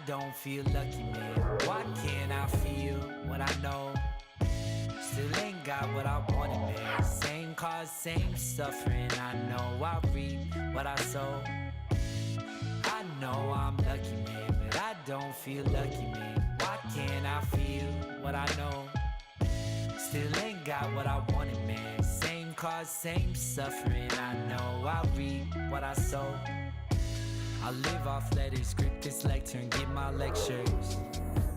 don't feel lucky, man. Why can't I feel what I know? Still ain't got what I wanted, man. Same cause, same suffering. I know I reap what I sow. I know I'm lucky, man, but I don't feel lucky, man. Why can't I feel what I know? Still ain't got what I wanted, man. Same cause, same suffering. I know I reap what I sow. I live off letters, grip this lectern, get my lectures.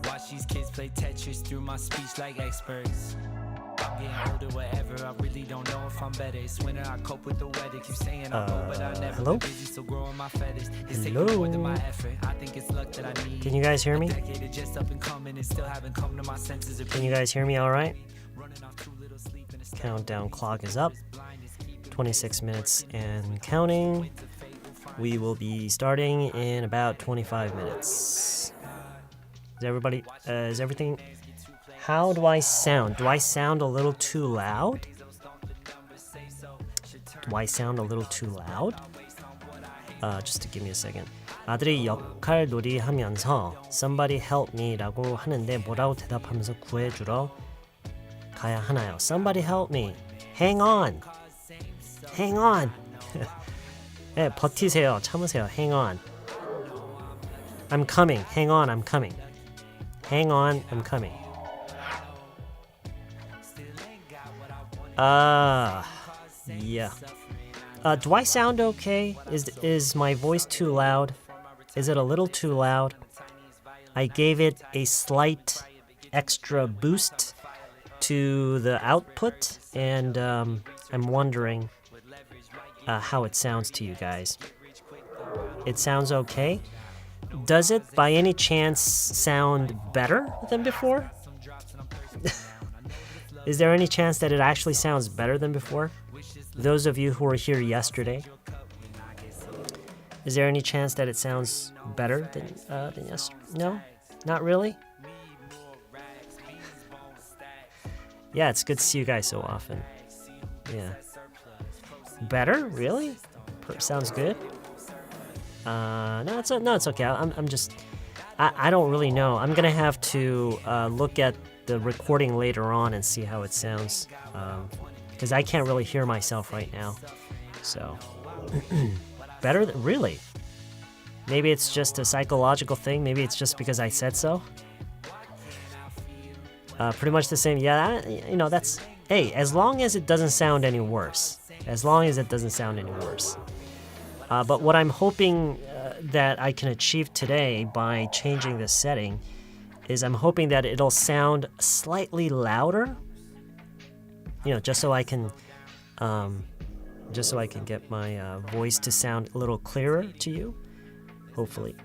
Watch these kids play Tetris through my speech like experts. I'm getting older, whatever, I really don't know if I'm better. It's winter, I cope with the weather. Keep saying I go, but I never hello? been busy, still growing my feathers. It's taking more than my effort. I think it's luck that I need. Can you guys hear me? Just up and coming and still haven't come to my senses. Can you guys hear me all right? Countdown clock is up. 26 minutes and counting. We will be starting in about 25 minutes. Is everything... How do I sound? Do I sound a little too loud? Do I sound a little too loud? Just to give me a second. 아들이 역할 놀이 하면서 Somebody help me 라고 하는데 뭐라고 대답하면서 구해주러 가야 하나요? Somebody help me. Hang on. Hang on. 네, 버티세요. 참으세요. Hang on. I'm coming. Hang on, I'm coming. Hang on, I'm coming. Yeah. Do I sound okay? Is my voice too loud? Is it a little too loud? I gave it a slight extra boost to the output, and I'm wondering how it sounds to you guys. It sounds okay? Does it by any chance sound better than before? Is there any chance that it actually sounds better than before? Those of you who were here yesterday, is there any chance that it sounds better than yesterday? No? Not really? Yeah, it's good to see you guys so often. Yeah. Better? Really? Sounds good? No, it's okay. I'm just... I don't really know. I'm gonna have to look at the recording later on and see how it sounds, because I can't really hear myself right now. So better really? Maybe it's just a psychological thing. Maybe it's just because I said so. Pretty much the same. Yeah, that's, hey, as long as it doesn't sound any worse. As long as it doesn't sound any worse. But what I'm hoping that I can achieve today by changing this setting is I'm hoping that it'll sound slightly louder, just so I can get my voice to sound a little clearer to you, hopefully.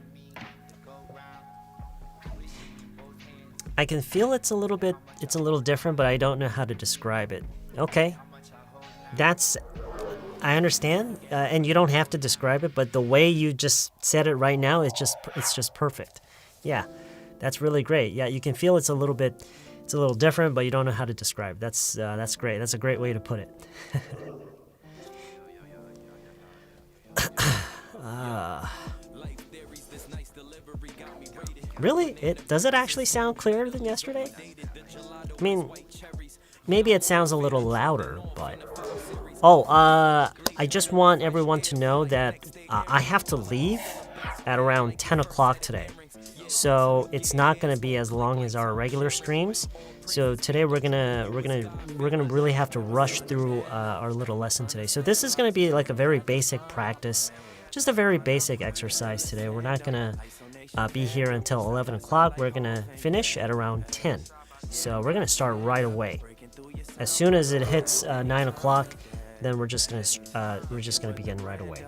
I can feel it's a little different, but I don't know how to describe it. Okay, I understand, and you don't have to describe it, but the way you just said it right now it's just perfect. Yeah. That's really great. Yeah, you can feel it's a little different, but you don't know how to describe. That's great. That's a great way to put it. Really? Does it actually sound clearer than yesterday? I mean, maybe it sounds a little louder, but... I just want everyone to know that I have to leave at around 10 o'clock today. So it's not going to be as long as our regular streams. So today we're gonna really have to rush through our little lesson today. So this is going to be like a very basic practice, just a very basic exercise today. We're not going to be here until 11 o'clock. We're going to finish at around 10. So we're going to start right away. As soon as it hits 9 o'clock, then we're just gonna begin right away.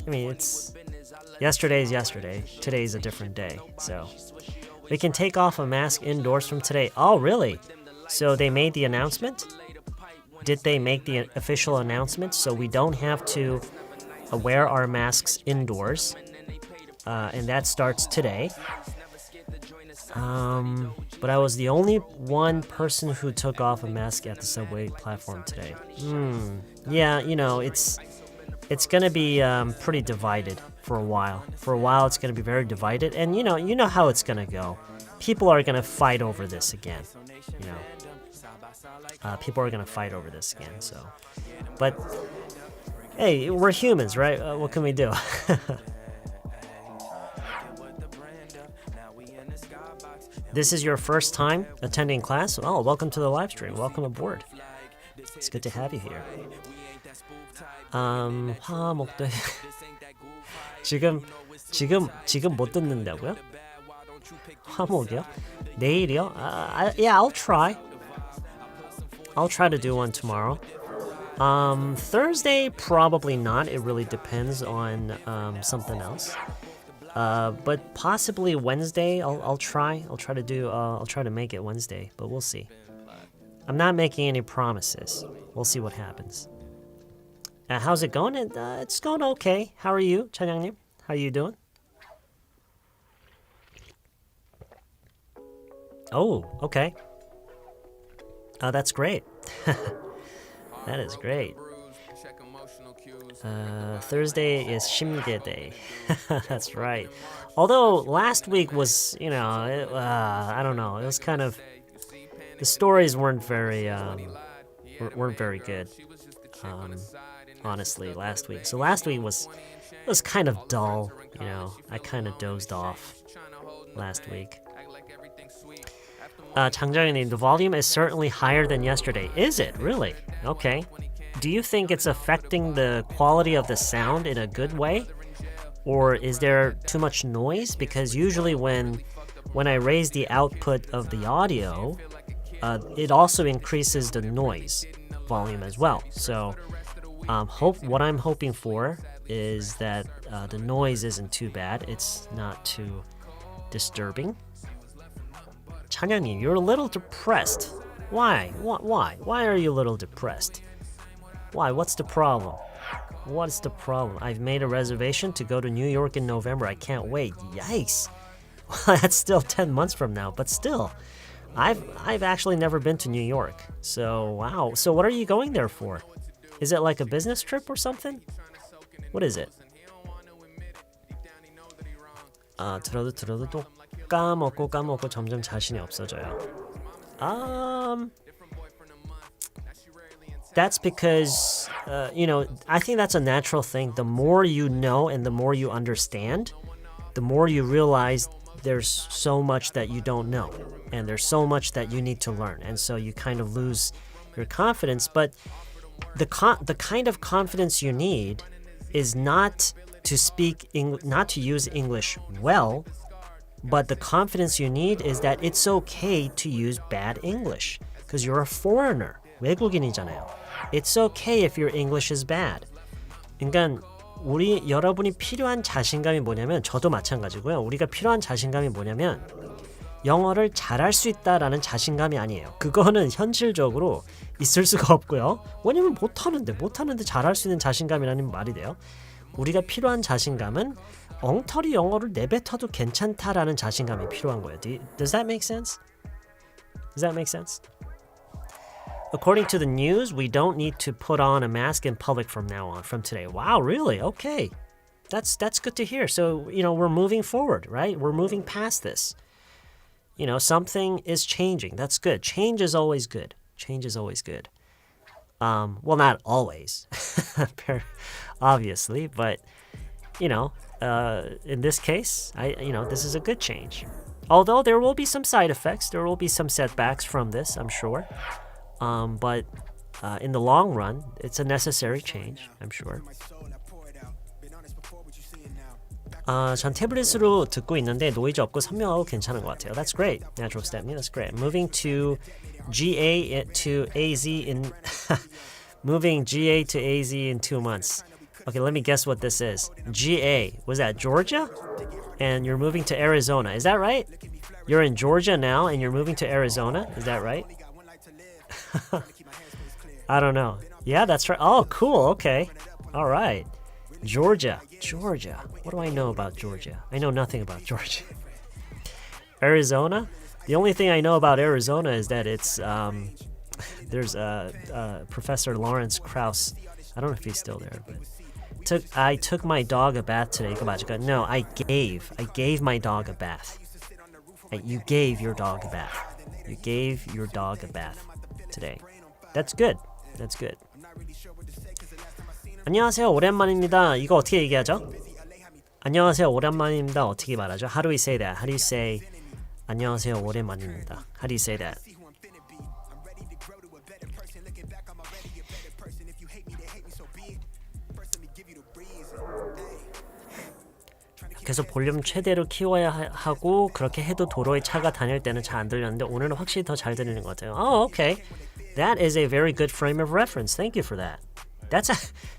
It's yesterday's yesterday. Today's a different day, so we can take off a mask indoors from today. Oh, really? So they made the announcement? Did they make the official announcement so we don't have to wear our masks indoors? And that starts today. but I was the only one person who took off a mask at the subway platform today. Yeah, it's gonna be pretty divided for a while. For a while, it's gonna be very divided, and you know how it's gonna go. People are gonna fight over this again. People are gonna fight over this again. So, but hey, we're humans, right? What can we do? This is your first time attending class? Oh, welcome to the live stream. Welcome aboard. It's good to have you here. 화목도 지금 못 듣는다고요? 화목이요? 내일이요? Yeah, I'll try. I'll try to do one tomorrow. Thursday, probably not. It really depends on something else. But possibly Wednesday. I'll try. I'll try to make it Wednesday, but we'll see. I'm not making any promises. We'll see what happens. How's it going? It's going okay. How are you, 찬양님? How are you doing? Oh, okay. That's great. That is great. Thursday is 심계 day. That's right. Although last week was, I don't know. It was kind of, the stories weren't very good. Honestly, last week. So last week was kind of dull. I kind of dozed off last week. 장정현님, the volume is certainly higher than yesterday. Is it really? Okay. Do you think it's affecting the quality of the sound in a good way? Or is there too much noise? Because usually when I raise the output of the audio, it also increases the noise volume as well. So what I'm hoping for is that the noise isn't too bad. It's not too disturbing. 찬양님, you're a little depressed. Why? Why are you a little depressed? Why? What's the problem? What's the problem? I've made a reservation to go to New York in November. I can't wait. Yikes. Well, that's still 10 months from now, but still. I've actually never been to New York. So, wow. So what are you going there for? Is it like a business trip or something? What is it? 들어도 또 까먹고 점점 자신이 없어져요. That's because, I think that's a natural thing. The more you know and the more you understand, the more you realize there's so much that you don't know. And there's so much that you need to learn. And so you kind of lose your confidence. But the kind of confidence you need is not to use English well, but the confidence you need is that it's okay to use bad English because you're a foreigner. 외국인이잖아요. It's okay if your English is bad. 그러니까 여러분이 필요한 자신감이 뭐냐면 저도 마찬가지고요. 우리가 필요한 자신감이 뭐냐면 영어를 잘할 수 있다라는 자신감이 아니에요. 그거는 현실적으로 있을 수가 없고요. 왜냐면 못하는데 잘할 수 있는 자신감이라는 말이 돼요. 우리가 필요한 자신감은 엉터리 영어를 내뱉어도 괜찮다라는 자신감이 필요한 거예요. Does that make sense? Does that make sense? According to the news, we don't need to put on a mask in public from now on, from today. Wow, really? Okay. That's good to hear. So, we're moving forward, right? We're moving past this. Something is changing. That's good. Change is always good. Change is always good. Well, not always, obviously, but, in this case, this is a good change. Although there will be some side effects, there will be some setbacks from this, I'm sure. But in the long run, it's a necessary change, I'm sure. 전 태블릿으로 듣고 있는데 노이즈 없고 선명하고 괜찮은 것 같아요. That's great. Natural step. That's great. Moving to GA to AZ in moving GA to AZ in 2 months. Okay, let me guess what this is. GA, was that Georgia? And you're moving to Arizona. Is that right? You're in Georgia now and you're moving to Arizona. Is that right? I don't know. Yeah, that's right. Oh, cool. Okay. All right. Georgia. What do I know about Georgia? I know nothing about Georgia. Arizona? The only thing I know about Arizona is that it's there's Professor Lawrence Krauss. I don't know if he's still there, but I took my dog a bath today. 이거 맞을까? No, I gave my dog a bath. You gave your dog a bath. You gave your dog a bath today. That's good. That's good. 안녕하세요. 오랜만입니다. 이거 어떻게 얘기하죠? 안녕하세요. 오랜만입니다. 어떻게 말하죠? How do we say that? How do you say 안녕하세요. 오랜만입니다. How do you say that? 계속 볼륨 최대로 키워야 하고 그렇게 해도 도로에 차가 다닐 때는 잘 안 들렸는데 오늘은 확실히 더 잘 들리는 것 같아요. Oh, okay. That is a very good frame of reference. Thank you for that.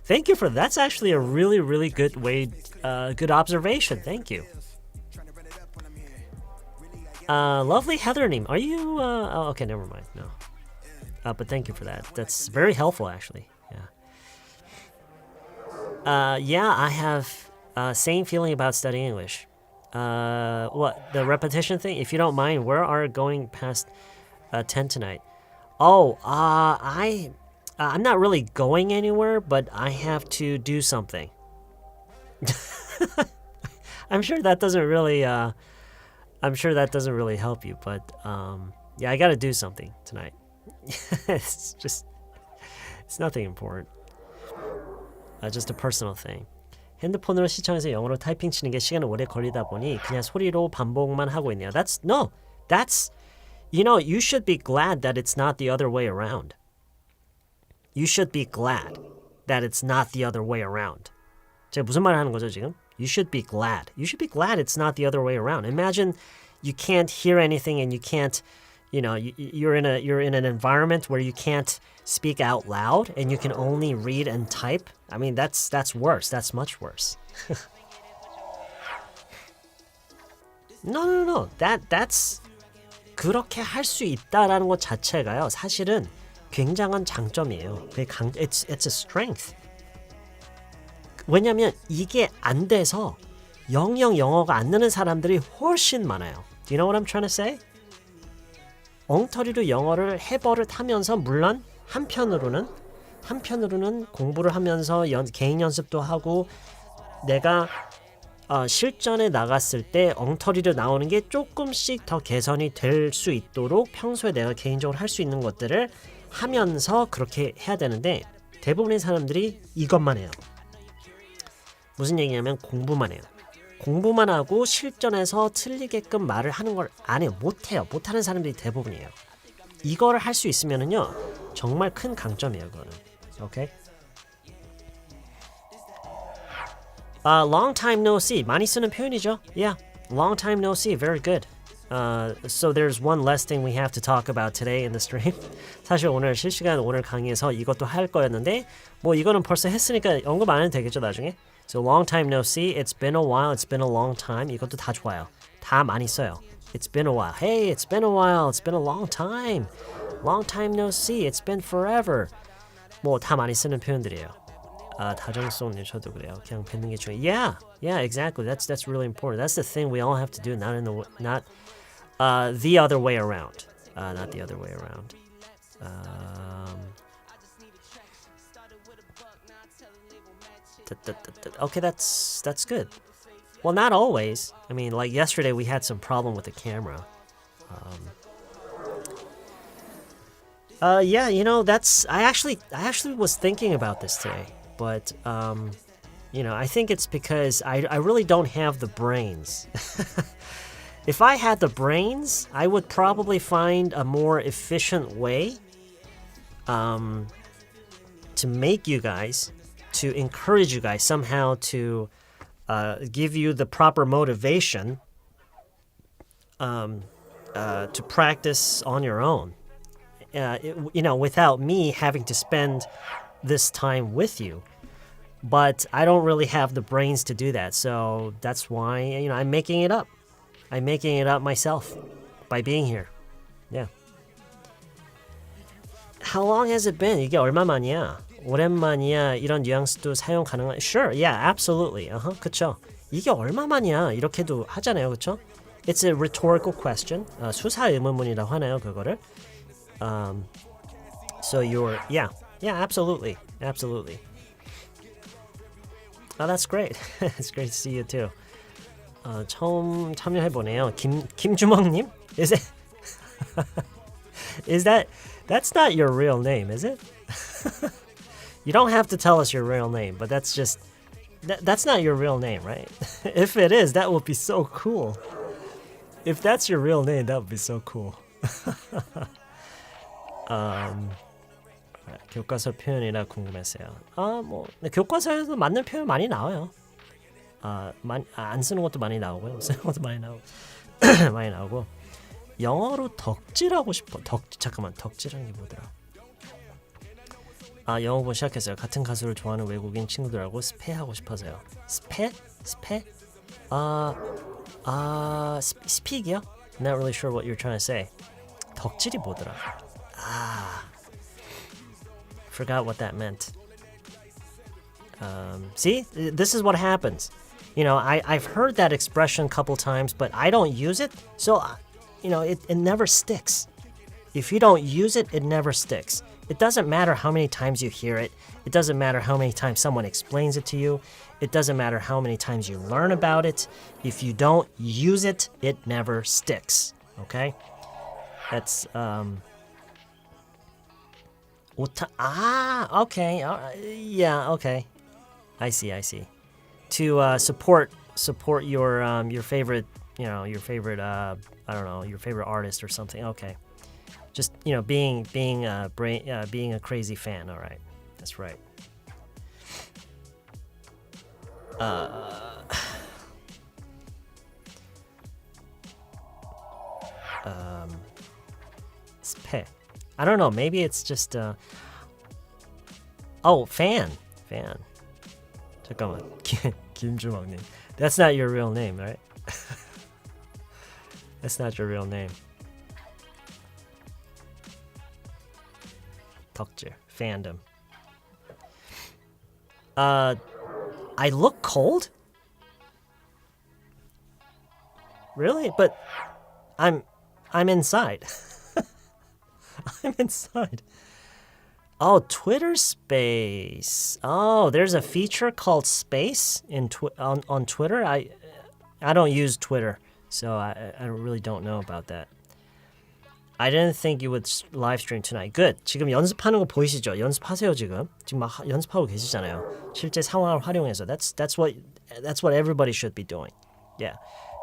Thank you for that. That's actually a really, really good way, good observation. Thank you. Lovely Heather님, are you? Oh, okay, never mind. No, but thank you for that. That's very helpful, actually. Yeah. Yeah, I have same feeling about studying English. What the repetition thing? If you don't mind, where are going past 10 tonight? Oh, I'm not really going anywhere, but I have to do something. I'm sure that doesn't really help you, but yeah, I got to do something tonight. It's nothing important. Just a personal thing. 핸드폰으로 시청해서 영어로 타이핑 치는 게 시간이 오래 걸리다 보니 그냥 소리로 반복만 하고 있네요. That's you should be glad that it's not the other way around. You should be glad that it's not the other way around. 제가 무슨 말 하는 거죠, 지금? You should be glad. You should be glad it's not the other way around. Imagine you can't hear anything and you can't, you're in an environment where you can't speak out loud and you can only read and type. I mean, that's worse. That's much worse. No. That's 그렇게 할 수 있다라는 것 자체가요. 사실은 굉장한 장점이에요. It's a strength. 왜냐면 이게 안 돼서 영어가 안 느는 사람들이 훨씬 많아요. Do you know what I'm trying to say? 엉터리로 영어를 해버릇하면서 물론 한편으로는 공부를 하면서 개인 연습도 하고 내가 실전에 나갔을 때 엉터리로 나오는 게 조금씩 더 개선이 될 수 있도록 평소에 내가 개인적으로 할 수 있는 것들을 하면서 그렇게 해야 되는데 대부분의 사람들이 이것만 해요. 무슨 얘기냐면 공부만 해요. 공부만 하고 실전에서 틀리게끔 말을 하는 걸 안 해요. 못해요. 못하는 사람들이 대부분이에요. 이거를 할 수 있으면은요 정말 큰 강점이에요. 그거는. 오케이? Long time no see. 많이 쓰는 표현이죠. Yeah. Long time no see. Very good. So there's one less thing we have to talk about today in the stream. 사실 오늘 실시간 오늘 강의에서 이것도 할 거였는데 뭐 이거는 벌써 했으니까 언급 안 해도 되겠죠 나중에. So long time no see. It's been a while. It's been a long time. 이것도 다 좋아요. 다 많이 써요. It's been a while. Hey, it's been a while. It's been a long time. Long time no see. It's been forever. 뭐 다 많이 쓰는 표현들이에요. 다정송님 저도 그래요. 그냥 뱉는 게 중요해. Yeah, exactly. That's really important. That's the thing we all have to do. Not the other way around. Not the other way around. Okay, that's good. Well, not always. I mean, like yesterday we had some problem with the camera. Yeah, that's I actually was thinking about this today, but I think it's because I really don't have the brains. If I had the brains, I would probably find a more efficient way to make you guys, to encourage you guys somehow to give you the proper motivation to practice on your own. Without me having to spend this time with you. But I don't really have the brains to do that, so that's why I'm making it up. I'm making it up myself by being here. Yeah. How long has it been? 이게 얼마만이야? 오랜만이야. 이런 뉘앙스도 사용 가능한? Sure, yeah, absolutely. 그쵸. 이게 얼마만이야? 이렇게도 하잖아요, 그쵸? It's a rhetorical question. 수사 의문문이라고 하나요, 그거를? So you're yeah, absolutely. Oh, that's great. It's great to see you too. 처음 참여해 보네요. 김주먹님? Is it? Is that's not your real name, is it? You don't have to tell us your real name, but that's just that's not your real name, right? If it is, that would be so cool. If that's your real name, that would be so cool. 교과서 표현이라 궁금했어요. 뭐 교과서에도 맞는 표현 많이 나와요. 안 쓰는 것도 많이 나오고요. 쓰는 것도 많이 나오고 많이 나오고. 영어로 덕질하고 싶어. 잠깐만, 덕질하는 게 뭐더라? 영어 공부 시작했어요. 같은 가수를 좋아하는 외국인 친구들하고 스페하고 싶어서요. 스페? 스픽이요? I'm not really sure what you're trying to say. 덕질이 뭐더라? Forgot what that meant. See, this is what happens. You know, I've heard that expression a couple times, but I don't use it, so you know, it never sticks. If you don't use it, it never sticks. It doesn't matter how many times you hear it. It doesn't matter how many times someone explains it to you. It doesn't matter how many times you learn about it. If you don't use it, it never sticks. Okay? That's okay. Yeah, okay. I see. To support your favorite, you know, your favorite I don't know, your favorite artist or something. Okay. Just, you know, being a crazy fan. All right. That's right. Spe. I don't know. Maybe it's just fan. 잠깐만. 김주먹님. That's not your real name, right? That's not your real name. 덕질, fandom. I look cold? Really? But I'm inside. I'm inside. Oh, Twitter Space. Oh, there's a feature called Space on Twitter. I don't use Twitter, so I really don't know about that. I didn't think you would live stream tonight. Good. 지금 연습하는 거 보이시죠? 연습하세요 지금. 지금 막 연습하고 계시잖아요. 실제 상황을 활용해서. That's what everybody should be doing. Yeah.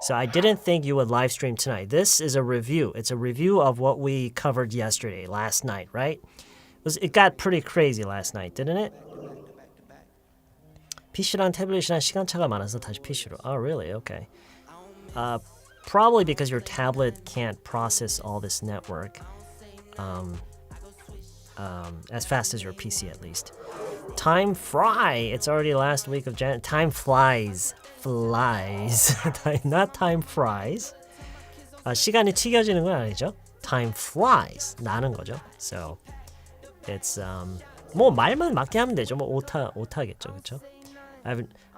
So I didn't think you would live stream tonight. This is a review. It's a review of what we covered yesterday, last night, right? It got pretty crazy last night, didn't it? PC랑 태블릿이랑 시간차가 많아서 다시 PC로. Oh, really? Okay. Probably because your tablet can't process all this network as fast as your PC, at least. Time fry. It's already last week of January. Time flies. Not time fries. 시간이 튀겨지는 건 아니죠. Time flies. 나는 거죠. So it's 뭐 말만 맞게 하면 되죠. 뭐 오타겠죠, 그렇죠?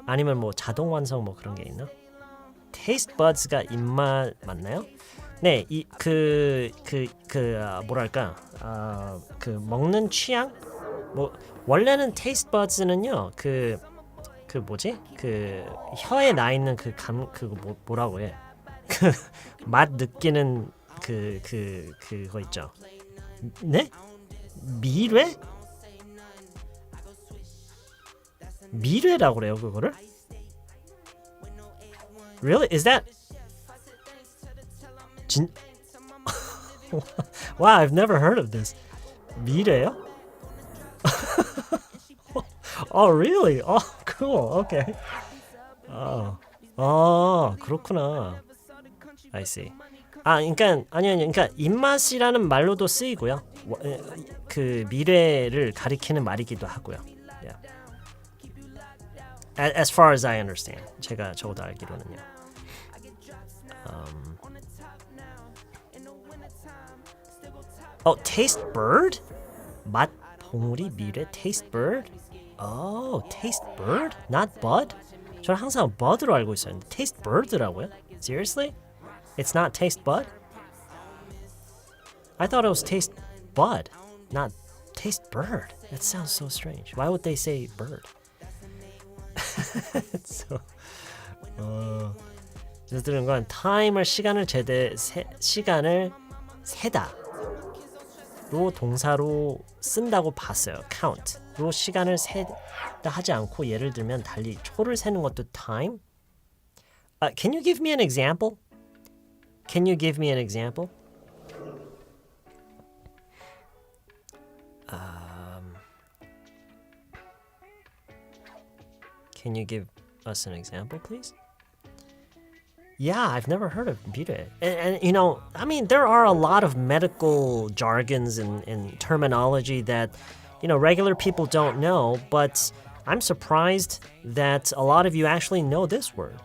아니면 뭐 자동 완성 뭐 그런 게 있나? 테이스트 버즈가 입맛 맞나요? 네, 뭐랄까, 그 먹는 취향? 뭐 원래는 테이스트 버즈는요, 그 뭐지? 그 혀에 나 있는 뭐라고 해? 그 맛 느끼는 그거 있죠. 네? 미뢰라고 그래요, 그거를? Really? Is that? Wow, I've never heard of this. 미래요? Oh, really? Oh, cool. Okay. 그렇구나. I see. 그러니까 입맛이라는 말로도 쓰이고요. 그 미래를 가리키는 말이기도 하고요. Yeah. As far as I understand, 제가 적어도 알기로는요. Taste bird? 맛 봉우리 미래 taste bird? Taste bird? Not bud? 저는 항상 bud로 알고 있었는데 taste bird라고요? Seriously? It's not taste bud? I thought it was taste bud, not taste bird. That sounds so strange. Why would they say bird? so, 그래서 들은 건 time을 시간을 시간을 세다로 동사로 쓴다고 봤어요. count로 시간을 세다 하지 않고 예를 들면 달리 초를 세는 것도 time. Can you give me an example? Can you give me an example? Can you give us an example, please? Yeah, I've never heard of 비례. And you know, I mean, there are a lot of medical jargons and terminology that, you know, regular people don't know, but I'm surprised that a lot of you actually know this word.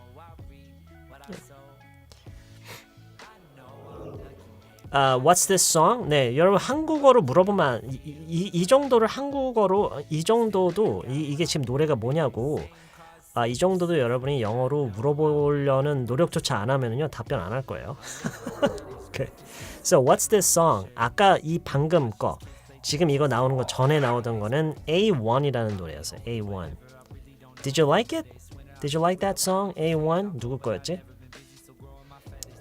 What's this song? 네, 여러분 한국어로 물어보면 이 정도를 한국어로 이 정도도 이게 지금 노래가 뭐냐고 이 정도도 여러분이 영어로 물어보려는 노력조차 안 하면은요 답변 안 할 거예요. Okay. So what's this song? 아까 이 방금 거 지금 이거 나오는 거 전에 나오던 거는 A1이라는 노래였어요. A1. Did you like it? Did you like that song? A1 누구 거였지?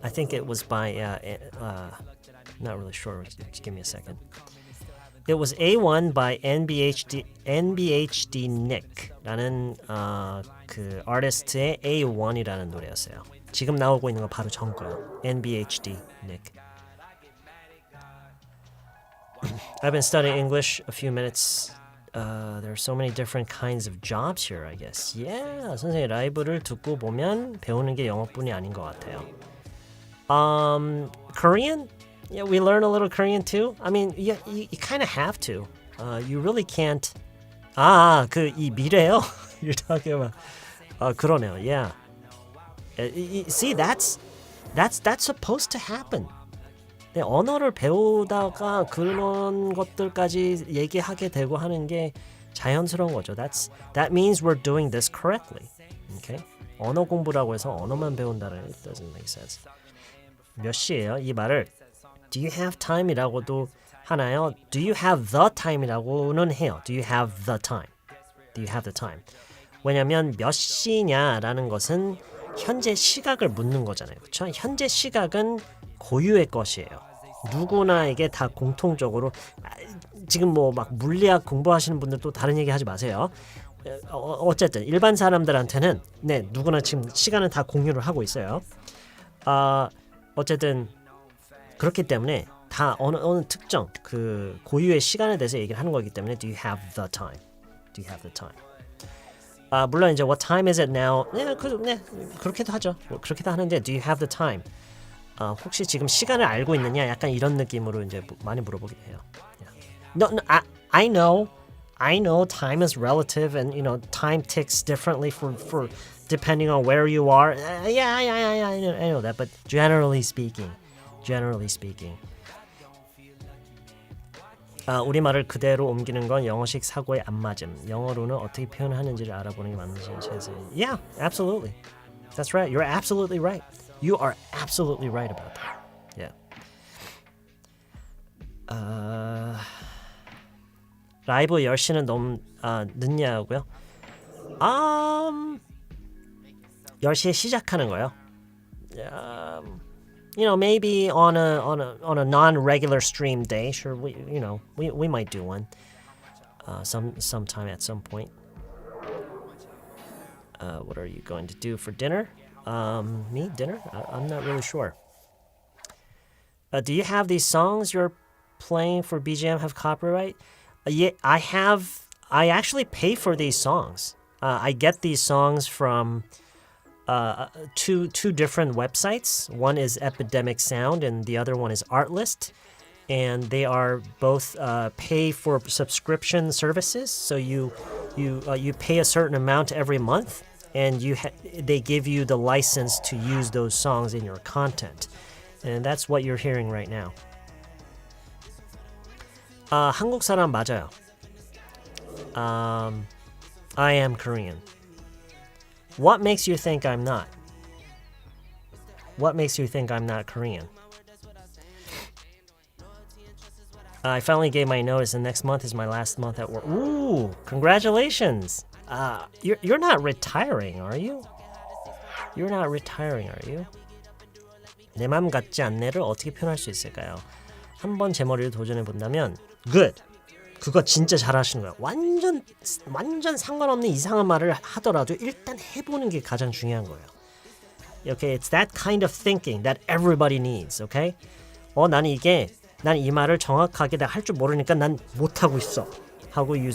I think it was by not really sure. Just give me a second. It was A1 by NBHD Nick라는 그 아티스트의 A1이라는 노래였어요. 지금 나오고 있는 거 바로 전 거예요. NBHD Nick. I've been studying English a few minutes. There are so many different kinds of jobs here, I guess. Yeah, 선생님 라이브를 듣고 보면 배우는 게 영어뿐이 아닌 것 같아요. Korean? Yeah, we learn a little Korean too. I mean, yeah, you kind of have to. You really can't. 이 미래요? You're talking about. 그러네요. Yeah. See, that's supposed to happen. 네, 언어를 배우다가 그런 것들까지 얘기하게 되고 하는 게 자연스러운 거죠. That means we're doing this correctly. Okay? 언어 공부라고 해서 언어만 배운다는 it doesn't make sense. 몇 시예요? 이 말을 Do you have time이라고도 하나요? Do you have the time이라고는 해요. Do you have the time? Do you have the time? 왜냐면 몇 시냐라는 것은 현재 시각을 묻는 거잖아요. 그렇죠? 현재 시각은 고유의 것이에요. 누구나에게 다 공통적으로 지금 뭐 막 물리학 공부하시는 분들도 다른 얘기 하지 마세요. 어쨌든 일반 사람들한테는 네, 누구나 지금 시간은 다 공유를 하고 있어요. 어쨌든 그렇기 때문에 다 어느 특정 그 고유의 시간에 대해서 얘기를 하는 거기 때문에 Do you have the time? Do you have the time? 물론 이제 What time is it now? 네, 그렇게도 하죠. 그렇게도 하는데 Do you have the time? 혹시 지금 시간을 알고 있느냐? 약간 이런 느낌으로 이제 많이 물어보긴 해요. No, I know time is relative and you know time ticks differently for depending on where you are. Yeah, I know that, but generally speaking. 우리말을 그대로 옮기는 건 영어식 사고의 안 맞음. 영어로는 어떻게 표현하는지를 알아보는 게 맞는지 제세. Yeah, absolutely. That's right. You're absolutely right. You are absolutely right about that. Yeah. 라이브 10시는 너무 늦냐고요? 10시에 시작하는 거요. You know, maybe on a non-regular stream day, sure, we might do one sometime at some point. What are you going to do for dinner? Me, dinner? I'm not really sure. Do you have these songs you're playing for BGM have copyright? Yeah, I have. I actually pay for these songs. I get these songs from two different websites. One is Epidemic Sound and the other one is Artlist. And they are both pay for subscription services. So you pay a certain amount every month, and they give you the license to use those songs in your content. And that's what you're hearing right now. 한국 사람 맞아요. I am Korean. What makes you think I'm not? What makes you think I'm not Korean? I finally gave my notice, and next month is my last month at work. Ooh, congratulations. You're not retiring, are you? You're not retiring, are you? 내 맘 같지 않네를 어떻게 표현할 수 있을까요? 한번 제 머리를 도전해 본다면 good. 그거 진짜 잘하시는 거야. 완전 상관없는 이상한 말을 하더라도 일단 해보는 게 가장 중요한 거예요. Okay, it's that kind of thinking that everybody needs. Okay? 난 이 말을 정확하게 할 줄 모르니까 난 못 하고 있어. 하고 you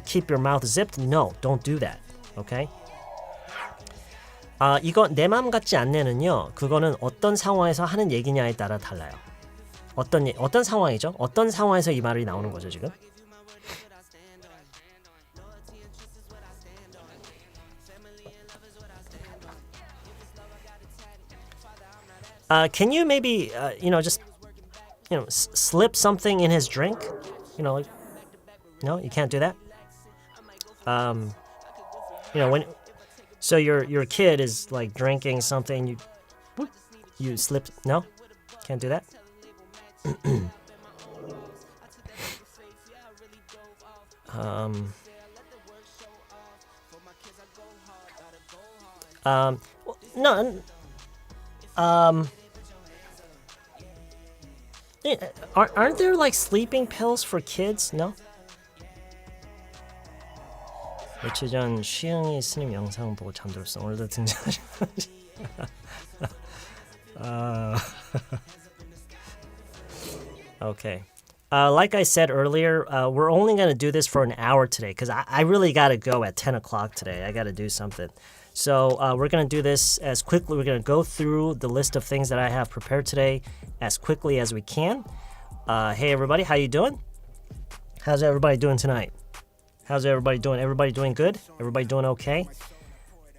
keep your mouth zipped? No, don't do that. Okay? 이거 내 맘 같지 않네는요. 그거는 어떤 상황에서 하는 얘기냐에 따라 달라요. 어떤 상황이죠? 어떤 상황에서 이 말이 나오는 거죠, 지금? Can you maybe just slip something in his drink? Like no, you can't do that. When so your kid is like drinking something, you slip. No, can't do that. No. Aren't there like sleeping pills for kids? No. 며칠 전 시흥이 스님 영상 보고 잠들었어. 오늘도 등장하신 Okay. Like I said earlier, we're only going to do this for an hour today because I really got to go at 10 o'clock today. I got to do something. So we're going to do this as quickly. We're going to go through the list of things that I have prepared today as quickly as we can. Hey, everybody. How you doing? How's everybody doing tonight? How's everybody doing? Everybody doing good? Everybody doing okay?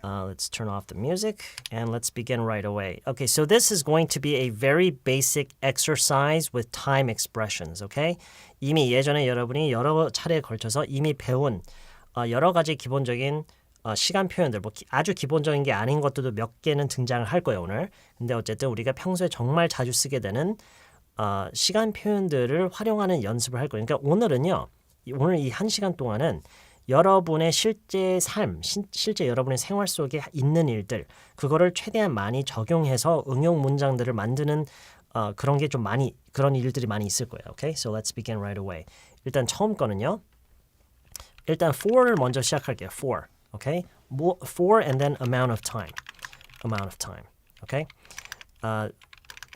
Let's turn off the music and let's begin right away. Okay, so this is going to be a very basic exercise with time expressions, okay? 이미 예전에 여러분이 여러 차례에 걸쳐서 이미 배운 여러 가지 기본적인 시간 표현들, 아주 기본적인 게 아닌 것들도 몇 개는 등장을 할 거예요, 오늘. 근데 어쨌든 우리가 평소에 정말 자주 쓰게 되는 시간 표현들을 활용하는 연습을 할 거예요. 그러니까 오늘 이 1시간 동안은 여러분의 실제 삶, 실제 여러분의 생활 속에 있는 일들, 그거를 최대한 많이 적용해서 응용 문장들을 만드는 그런 게 좀 많이, 그런 일들이 많이 있을 거예요. Okay? So let's begin right away. 일단 처음 거는요. 일단 for를 먼저 시작할게요. For. Okay? For and then amount of time. Amount of time. Okay?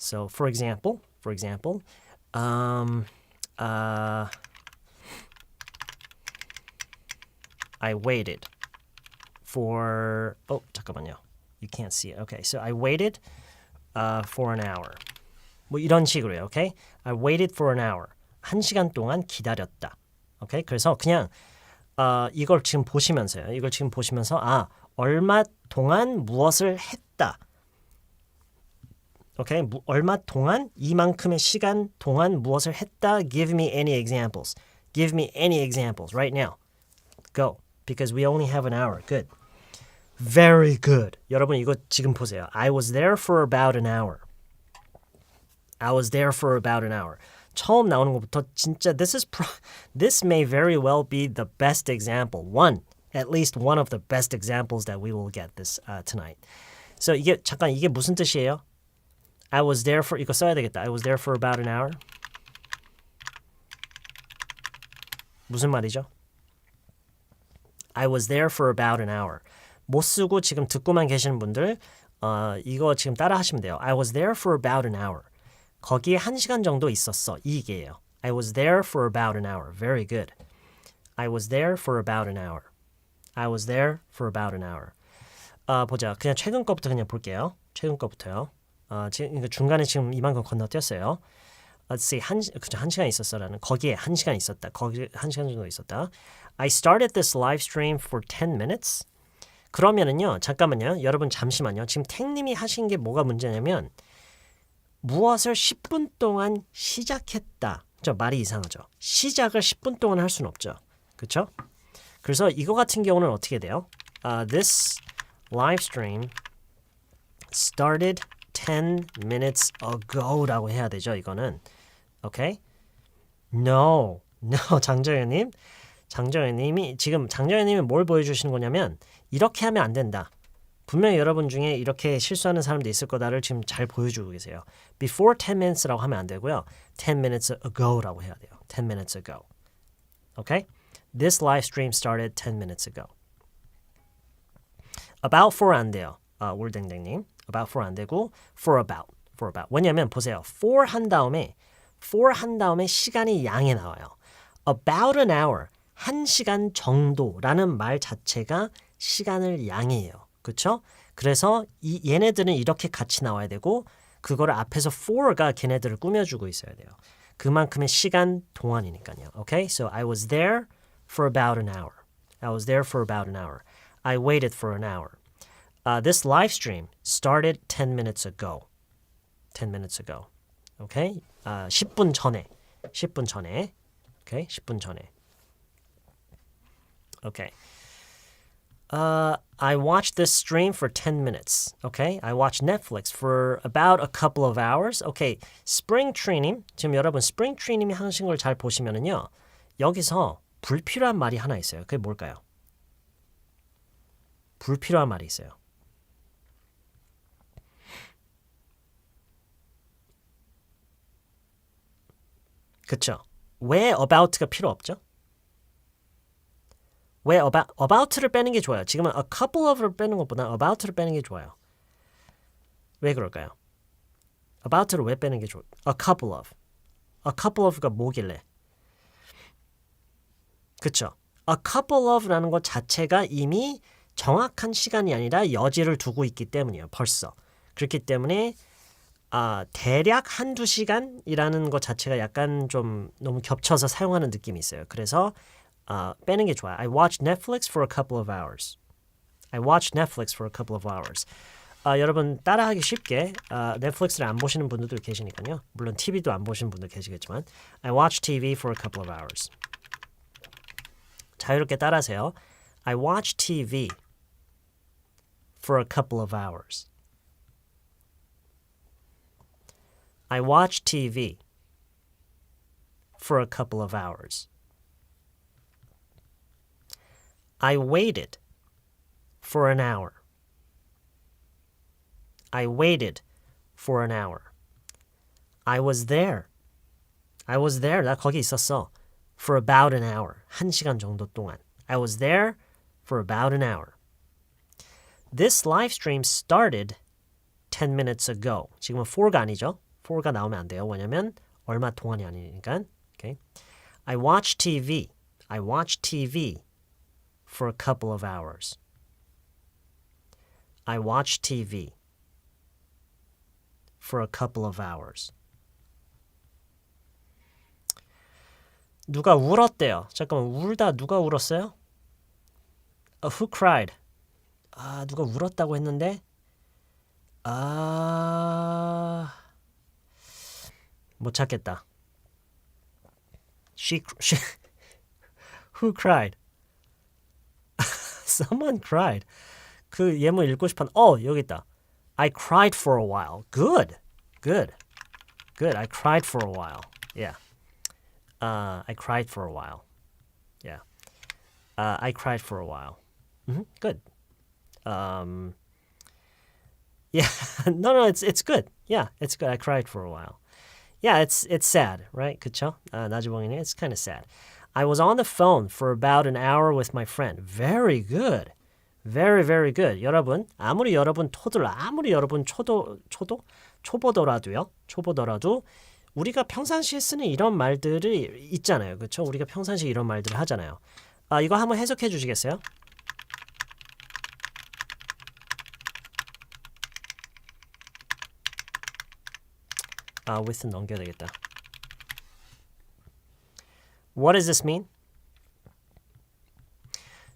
So for example, I waited for 잠깐만요. You can't see it. Okay, so I waited for an hour. 뭐 이런 식으로요. Okay? I waited for an hour. 1시간 동안 기다렸다. Okay? 그래서 그냥 이걸 지금 보시면서요. 얼마 동안 무엇을 했다. Okay? 얼마 동안 이만큼의 시간 동안 무엇을 했다. Give me any examples. Give me any examples right now. Go. Because we only have an hour. Good. Very good. 여러분 이거 지금 보세요. I was there for about an hour. I was there for about an hour. 처음 나오는 것부터 진짜 this may very well be the best example. At least one of the best examples that we will get this tonight. So 이게 무슨 뜻이에요? I was there for 이거 써야 되겠다. I was there for about an hour. 무슨 말이죠? I was there for about an hour. 못 쓰고 지금 듣고만 계시는 분들 이거 지금 따라 하시면 돼요. I was there for about an hour. 거기에 1시간 정도 있었어. 이게요. I was there for about an hour. Very good. I was there for about an hour. I was there for about an hour. 보자. 그냥 최근 거부터 그냥 볼게요. 최근 거부터요. 지금 중간에 지금 이만큼 건너뛰었어요. Let's see. 1시간 있었어라는 거기에 1시간 있었다. 거기에 1시간 정도 있었다. I started this live stream for 10 minutes. 그러면은요. 잠깐만요. 여러분 잠시만요. 지금 탱님이 하신 게 뭐가 문제냐면 무엇을 10분 동안 시작했다. 말이 이상하죠. 시작을 10분 동안 할 수는 없죠. 그렇죠? 그래서 이거 같은 경우는 어떻게 돼요? This live stream started 10 minutes ago라고 해야 되죠, 이거는. 오케이? No, 장정현님. 지금 장정현님이 뭘 보여주시는 거냐면 이렇게 하면 안 된다. 분명히 여러분 중에 이렇게 실수하는 사람도 있을 거다를 지금 잘 보여주고 계세요. Before 10 minutes라고 하면 안 되고요. 10 minutes ago라고 해야 돼요. 10 minutes ago. Okay? This live stream started 10 minutes ago. About for 안 돼요. 울댕댕님. About for 안 되고 for about. 왜냐면 보세요. for 한 다음에 시간이 양에 나와요. About an hour. 1시간 정도라는 말 자체가 시간을 양이에요. 그렇죠? 그래서 얘네들은 이렇게 같이 나와야 되고 그거를 앞에서 for가 걔네들을 꾸며주고 있어야 돼요. 그만큼의 시간 동안이니까요. Okay? So I was there for about an hour. I waited for an hour. This live stream started 10 minutes ago. Okay? 10분 전에. Okay? 10분 전에. Okay. I watched this stream for 10 minutes. Okay? I watched Netflix for about a couple of hours. Okay. Springtree님, 지금 여러분 Springtree님이 하신 걸 잘 보시면은요. 여기서 불필요한 말이 하나 있어요. 그게 뭘까요? 불필요한 말이 있어요. 그쵸? 왜 about가 필요 없죠? 왜 about를 빼는 게 좋아요? 지금은 a couple of를 빼는 것보다 about를 빼는 게 좋아요. 왜 그럴까요? about를 왜 빼는 게 좋아요? a couple of가 뭐길래? 그쵸? a couple of라는 것 자체가 이미 정확한 시간이 아니라 여지를 두고 있기 때문이에요. 벌써. 그렇기 때문에 대략 한두 시간이라는 것 자체가 약간 좀 너무 겹쳐서 사용하는 느낌이 있어요. 그래서 빼는 게 좋아요. I watched Netflix for a couple of hours. 여러분 따라하기 쉽게 넷플릭스를 안 보시는 분들도 계시니까요. 물론 TV도 안 보시는 분도 계시겠지만 I watched TV for a couple of hours. 자유롭게 따라하세요. I watched TV for a couple of hours. I watched TV for a couple of hours. I waited for an hour. I waited for an hour. I was there. 나 거기 있었어. For about an hour. 1시간 정도 동안. I was there for about an hour. This live stream started 10 minutes ago. 지금은 for가 아니죠? for가 나오면 안 돼요. 왜냐면 얼마 동안이 아니니까. Okay. I watched TV for a couple of hours. I watched TV for a couple of hours. 누가 울었대요. 잠깐만, 울다 누가 울었어요? Who cried? 누가 울었다고 했는데 못 찾겠다. Who cried? Someone cried. 그 예문 읽고 싶은 여기 있다. I cried for a while. Good. I cried for a while. Yeah. I cried for a while. Yeah. I cried for a while. Good. Yeah. No, it's good. Yeah, it's good. I cried for a while. Yeah, it's sad, right? 그쵸? 나주봉이네. It's kind of sad. I was on the phone for about an hour with my friend. Very good. Very, very good. 여러분, 아무리 여러분 초보더라도 우리가 평상시에 쓰는 이런 말들이 있잖아요. 그렇죠? 우리가 평상시에 이런 말들을 하잖아요. 이거 한번 해석해 주시겠어요? with 넘겨야 되겠다. What does this mean?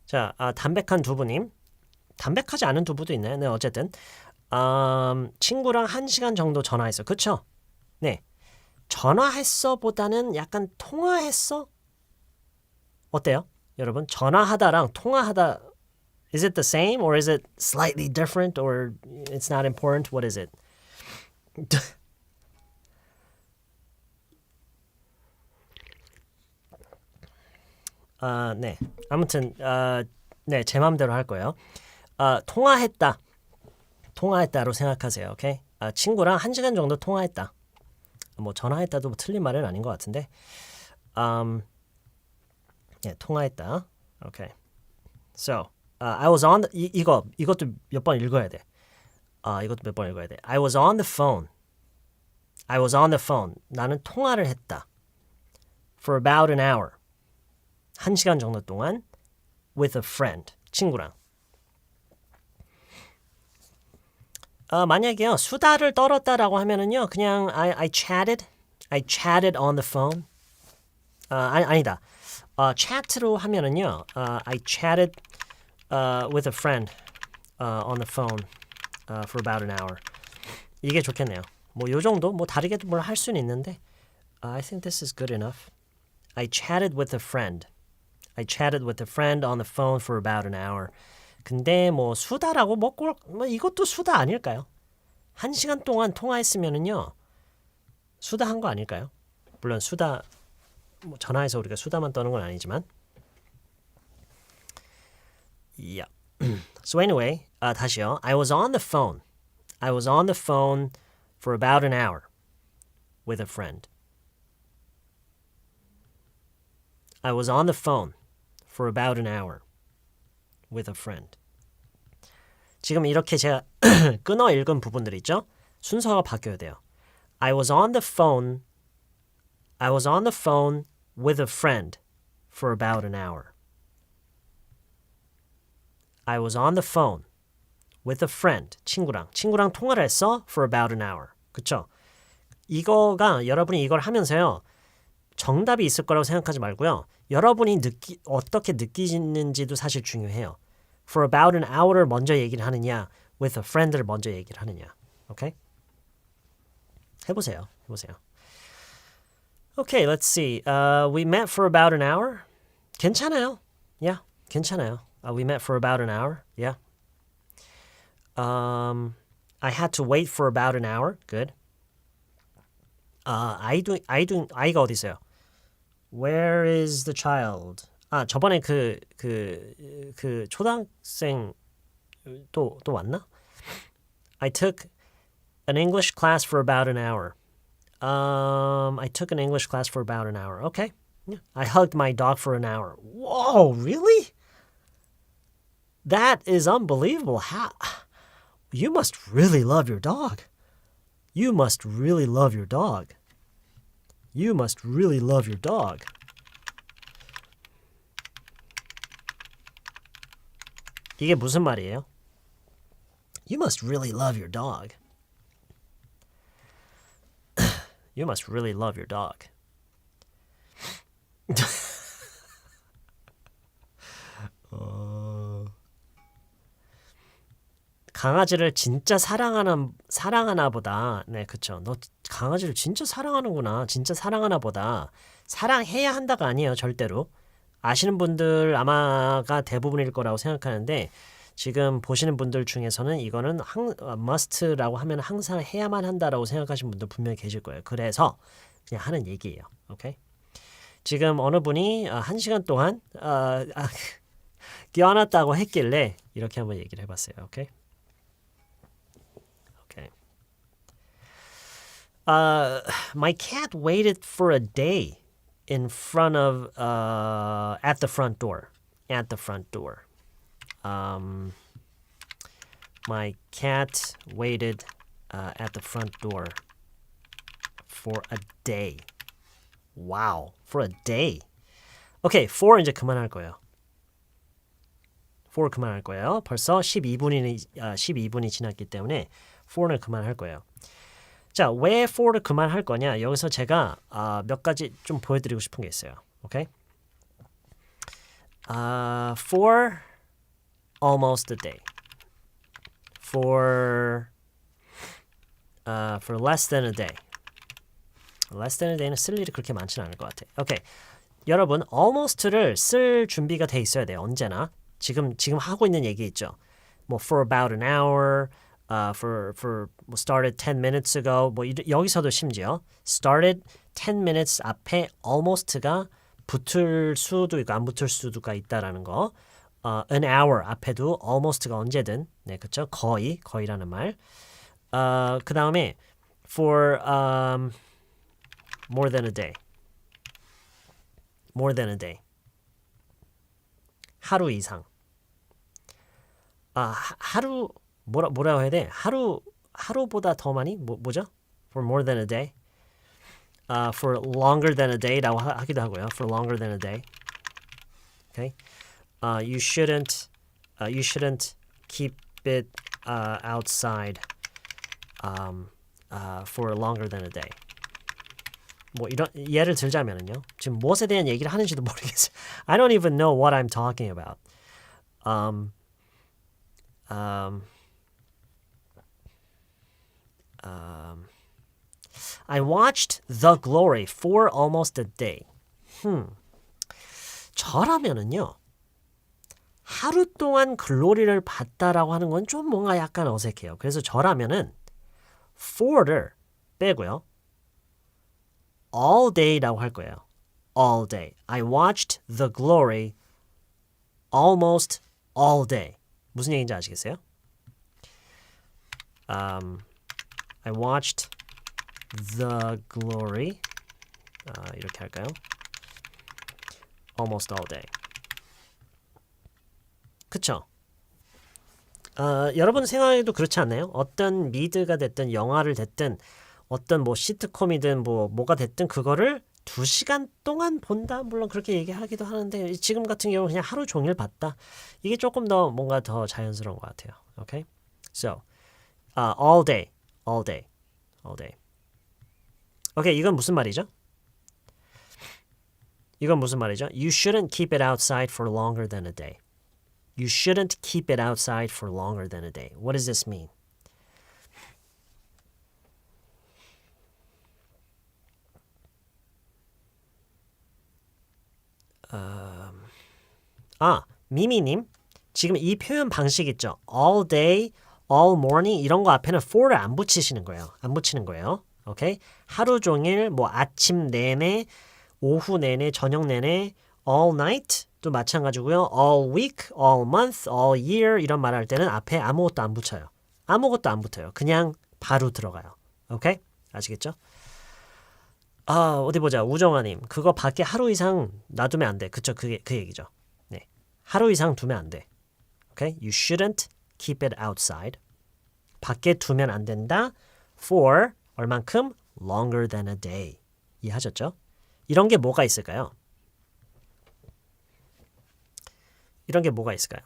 자, 담백한 두부님. 담백하지 않은 두부도 있나요? 네, 어쨌든 친구랑 1시간 정도 전화했어. 그쵸? 네. 전화했어 보다는 약간 통화했어? 어때요? 여러분, 전화하다랑 통화하다 Is it the same or is it slightly different or it's not important? What is it? 네. 아무튼 네, 제 마음대로 할 거예요. 통화했다. 통화했다로 생각하세요. 오케이? 친구랑 1시간 정도 통화했다. 뭐 전화했다도 뭐 틀린 말은 아닌 것 같은데. 네, 통화했다. 오케이. So, I was on the, 이것도 몇 번 읽어야 돼. 이것도 몇 번 읽어야 돼. I was on the phone. I was on the phone. 나는 통화를 했다. For about an hour. 1시간 정도 동안 with a friend. 친구랑. 만약에요. 수다를 떨었다라고 하면은요. 그냥 I chatted on the phone. 아니다. chat로 하면은요. I chatted with a friend on the phone for about an hour. 이게 좋겠네요. 뭐 요 정도 뭐 다르게도 뭘 할 수는 있는데 I think this is good enough. I chatted with a friend. I chatted with a friend on the phone for about an hour. 근데 뭐 수다라고 뭐 이것도 수다 아닐까요? 1시간 동안 통화했으면은요. 수다한 거 아닐까요? 물론 수다 뭐 전화해서 우리가 수다만 떠는 건 아니지만. Yeah. So anyway, 다시요. I was on the phone. I was on the phone for about an hour with a friend. I was on the phone for about an hour with a friend. 지금 이렇게 제가 끊어 읽은 부분들 있죠? 순서가 바뀌어야 돼요. I was on the phone with a friend for about an hour. I was on the phone with a friend. 친구랑 통화를 했어 for about an hour. 그쵸? 이거가 여러분이 이걸 하면서요. 정답이 있을 거라고 생각하지 말고요. 여러분이 어떻게 느끼는지도 사실 중요해요. For about an hour를 먼저 얘기를 하느냐, with a friend를 먼저 얘기를 하느냐. 오케이? 해보세요. Okay, let's see. We met for about an hour. 괜찮아요. Yeah, 괜찮아요. We met for about an hour. Yeah. I had to wait for about an hour. Good. 아이가 어디 있어요? Where is the child? 저번에 그 초등학생 또 왔나? I took an English class for about an hour. I took an English class for about an hour. Okay. Yeah. I hugged my dog for an hour. Whoa, really? That is unbelievable. How? You must really love your dog. You must really love your dog. You must really love your dog. 이게 무슨 말이에요? You must really love your dog. You must really love your dog. 강아지를 진짜 사랑하나 보다. 네, 그쵸. 너 강아지를 진짜 사랑하는구나. 진짜 사랑하나 보다. 사랑해야 한다가 아니에요, 절대로. 아시는 분들 아마가 대부분일 거라고 생각하는데 지금 보시는 분들 중에서는 이거는 must라고 하면 항상 해야만 한다라고 생각하시는 분들 분명히 계실 거예요. 그래서 그냥 하는 얘기예요. 오케이? 지금 어느 분이 1시간 동안 껴안았다고 했길래 이렇게 한번 얘기를 해봤어요. 오케이? 오케이. My cat waited for a day in front of at the front door. At the front door. My cat waited at the front door for a day. Wow, for a day. Okay, for 이제 그만할 거예요. for 그만할 거예요. 벌써 12분이 지났기 때문에 for는 그만할 거예요. 자, 왜 for를 그만할 거냐? 여기서 제가 몇 가지 좀 보여드리고 싶은 게 있어요. 오케이? For almost a day. For less than a day. Less than a day는 쓸 일이 그렇게 많지는 않을 것 같아요. 오케이. 여러분, almost를 쓸 준비가 돼 있어야 돼요. 언제나. 지금 하고 있는 얘기 있죠. 뭐 for about an hour, for started 10 minutes ago. 뭐 여기서도 심지어 started 10 minutes 앞에 almost가 붙을 수도 있고 안 붙을 수도가 있다라는 거. an hour 앞에도 almost가 언제든 네, 그렇죠? 거의라는 말. 그 다음에 for more than a day. more than a day. 하루 이상. 하루 뭐라고 해야 돼? 하루보다 더 많이 뭐죠? For more than a day. For longer than a day라고 하기도 하고요. For longer than a day. Okay. You shouldn't keep it outside for longer than a day. 뭐 이런 예를 들자면은요. 지금 무엇에 대한 얘기를 하는지도 모르겠어요. I don't even know what I'm talking about. I watched The Glory for almost a day. 저라면은요. 하루 동안 글로리를 봤다라고 하는 건 좀 뭔가 약간 어색해요. 그래서 저라면은 for를 빼고요. all day라고 할 거예요. all day. I watched The Glory almost all day. 무슨 얘기인지 아시겠어요? I watched The Glory 이렇게 할까요? Almost all day. 그쵸? 여러분 생각에도 그렇지 않나요? 어떤 미드가 됐든 영화를 됐든 어떤 뭐 시트콤이든 뭐가 됐든 그거를 2시간 동안 본다? 물론 그렇게 얘기하기도 하는데 지금 같은 경우는 그냥 하루 종일 봤다. 이게 조금 더 뭔가 더 자연스러운 것 같아요. Okay? So, all day. all day. all day. 오케이, 이건 무슨 말이죠? 이건 무슨 말이죠? You shouldn't keep it outside for longer than a day. You shouldn't keep it outside for longer than a day. What does this mean? 미미님. 지금 이 표현 방식 있죠? All day, all morning 이런 거 앞에는 for를 안 붙이시는 거예요. 안 붙이는 거예요. 오케이? 하루 종일 뭐 아침 내내, 오후 내내, 저녁 내내, all night 도 마찬가지고요. all week, all month, all year 이런 말 할 때는 앞에 아무것도 안 붙여요. 아무것도 안 붙어요. 그냥 바로 들어가요. 오케이? 아시겠죠? 어디 보자. 우정아님. 그거 밖에 하루 이상 놔두면 안 돼. 그쵸? 그 얘기죠. 네. 하루 이상 두면 안 돼. 오케이? You shouldn't keep it outside. 밖에 두면 안 된다. For 얼만큼? Longer than a day. 이해하셨죠? 이런 게 뭐가 있을까요? 이런 게 뭐가 있을까요?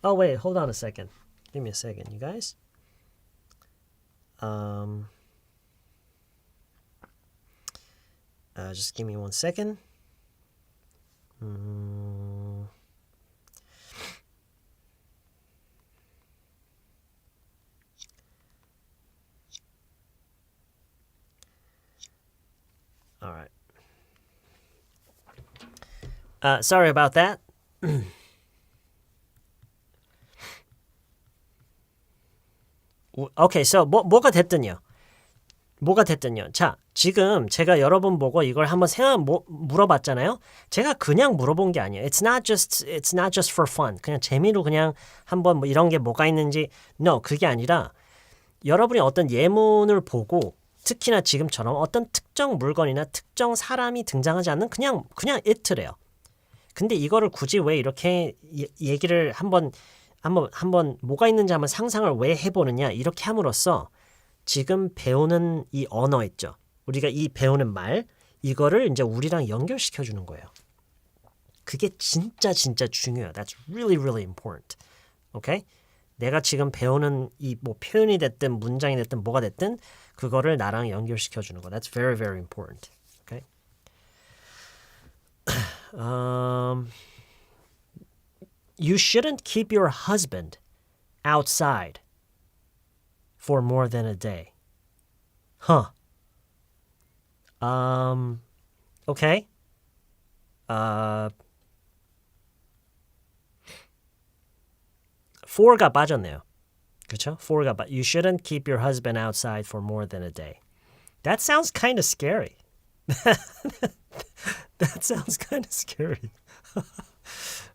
Oh wait, hold on a second. Give me a second, you guys. Just give me 1 second. All right. Sorry about that. Okay, so 뭐가 됐든요. 뭐가 됐든요. 자, 지금 제가 여러분 보고 이걸 한번 물어봤잖아요. 제가 그냥 물어본 게 아니에요. It's not just for fun. 그냥 재미로 그냥 한번 뭐 이런 게 뭐가 있는지. No, 그게 아니라 여러분이 어떤 예문을 보고 특히나 지금처럼 어떤 특정 물건이나 특정 사람이 등장하지 않는 그냥 it래요. 근데 이거를 굳이 왜 이렇게 얘기를 한번 뭐가 있는지 한번 상상을 왜 해보느냐 이렇게 함으로써 지금 배우는 이 언어 있죠. 우리가 이 배우는 말 이거를 이제 우리랑 연결시켜 주는 거예요. 그게 진짜 중요해요. That's really important. Okay? 내가 지금 배우는 이 뭐 표현이 됐든 문장이 됐든 뭐가 됐든 그거를 나랑 연결시켜 주는 거. That's very important. Okay? You shouldn't keep your husband outside for more than a day. Huh. Okay. for가 빠졌네요. 그렇죠? for가 You shouldn't keep your husband outside for more than a day. That sounds kind of scary. That sounds kind of scary.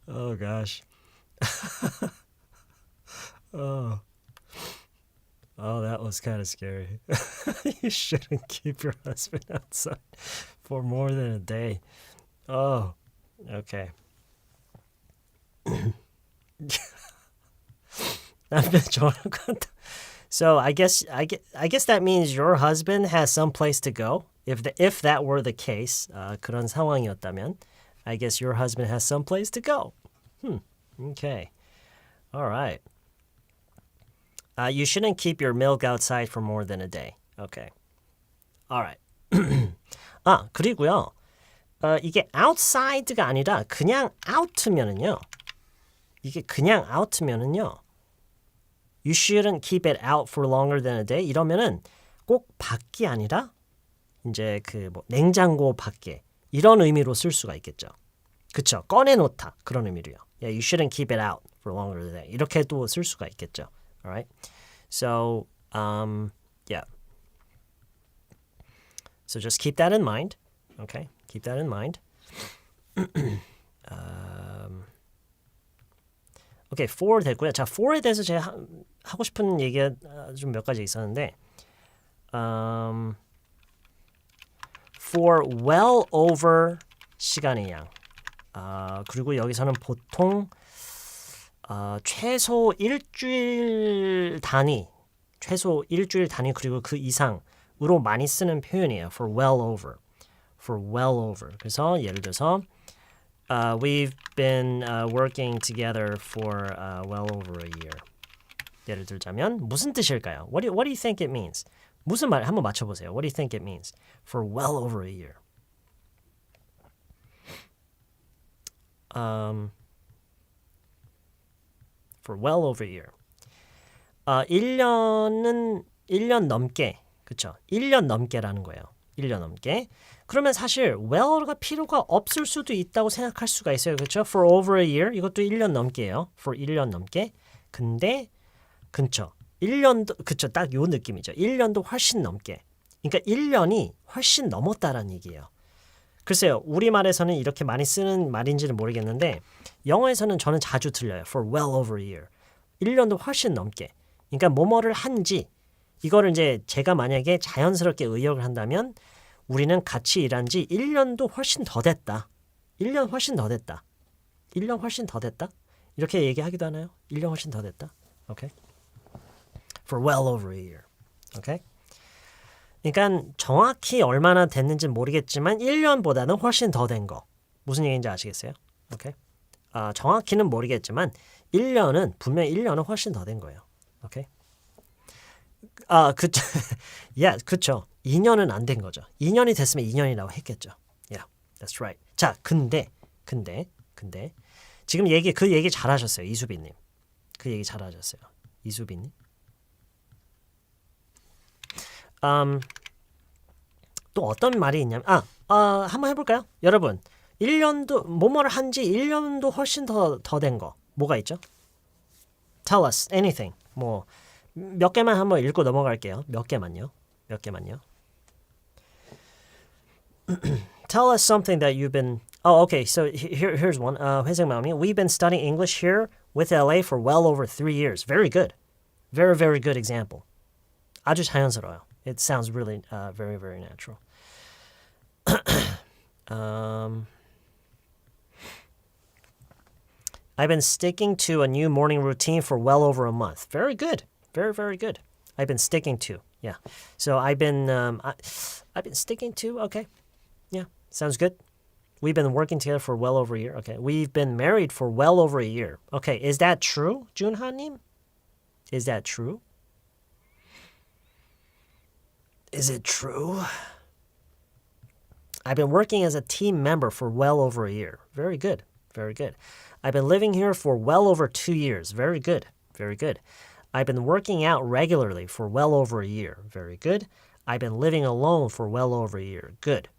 Oh gosh. Oh, that was kind of scary. You shouldn't keep your husband outside for more than a day. Oh, okay. So I guess that means your husband has some place to go. If that were the case, 그런 상황이었다면, I guess your husband has some place to go. Okay. All right. You shouldn't keep your milk outside for more than a day. Okay. All right. 그리고요. 이게 outside가 아니라 그냥 out면은요. 이게 그냥 out면은요. You shouldn't keep it out for longer than a day. 이러면은 꼭 밖이 아니라 이제 냉장고 밖에 이런 의미로 쓸 수가 있겠죠. 그쵸? 꺼내놓다 그런 의미로요. Yeah, you shouldn't keep it out for longer than a day. 이렇게도 쓸 수가 있겠죠. Alright. So, yeah. So just keep that in mind. Okay, keep that in mind. 오케이, for 됐고요. 자, for에 대해서 제가 하고 싶은 얘기가 좀 몇 가지 있었는데, for well over 시간의 양. 그리고 여기서는 보통 최소 일주일 단위 그리고 그 이상으로 많이 쓰는 표현이에요. For well over. For well over. 그래서 예를 들어서 we've been working together for well over a year. 예를 들자면 무슨 뜻일까요? What do you think it means? 무슨 말 한번 맞춰보세요. What do you think it means? For well over a year. For well over a year. 1년 넘게. 그쵸? 1년 넘게라는 거예요. 1년 넘게. 그러면 사실 well가 필요가 없을 수도 있다고 생각할 수가 있어요. 그렇죠? For over a year. 이것도 1년 넘게예요. For 1년 넘게. 근데 그쵸? 1년도 그쵸? 딱 요 느낌이죠. 1년도 훨씬 넘게. 그러니까 1년이 훨씬 넘었다라는 얘기예요. 글쎄요. 우리말에서는 이렇게 많이 쓰는 말인지는 모르겠는데 영어에서는 저는 자주 들려요. For well over a year. 1년도 훨씬 넘게. 그러니까 뭐뭐를 한지 이거를 이제 제가 만약에 자연스럽게 의역을 한다면 우리는 같이 일한 지 1년도 훨씬 더 됐다. 1년 훨씬 더 됐다. 1년 훨씬 더 됐다. 이렇게 얘기하기도 하나요? 1년 훨씬 더 됐다. 오케이. For well over a year. 오케이. 그러니까 정확히 얼마나 됐는지는 모르겠지만 1년보다는 훨씬 더 된 거. 무슨 얘기인지 아시겠어요? 오케이. 정확히는 모르겠지만 1년은 분명히 1년은 훨씬 더 된 거예요. 오케이. 그쵸. yeah, 그쵸. 2년은 안 된 거죠. 2년이 됐으면 2년이라고 했겠죠. Yeah, that's right. 자, 근데 지금 그 얘기 잘하셨어요. 이수빈님. 그 얘기 잘하셨어요. 이수빈님. 또 어떤 말이 있냐면 한번 해볼까요? 여러분 1년도 뭐뭐를 한지 1년도 훨씬 더 된 거 뭐가 있죠? Tell us anything. 뭐 몇 개만 한번 읽고 넘어갈게요. 몇 개만요. Tell us something that you've been. Oh, okay. So here's one. 회색 마음이 We've been studying English here with LA for well over 3 years. Very good. Very, very good example. 아주 자연스러워요. It sounds really very, very natural. I've been sticking to a new morning routine for well over a month. Very good. Very, very good. I've been sticking to. Yeah. So I've been sticking to. Okay. Yeah. Sounds good. We've been working together for well over a year. Okay. We've been married for well over a year. Okay. Is that true, Junha-님? Is that true? Is it true? I've been working as a team member for well over a year. Very good. Very good. I've been living here for well over 2 years. Very good. Very good. I've been working out regularly for well over a year. Very good. I've been living alone for well over a year. Good.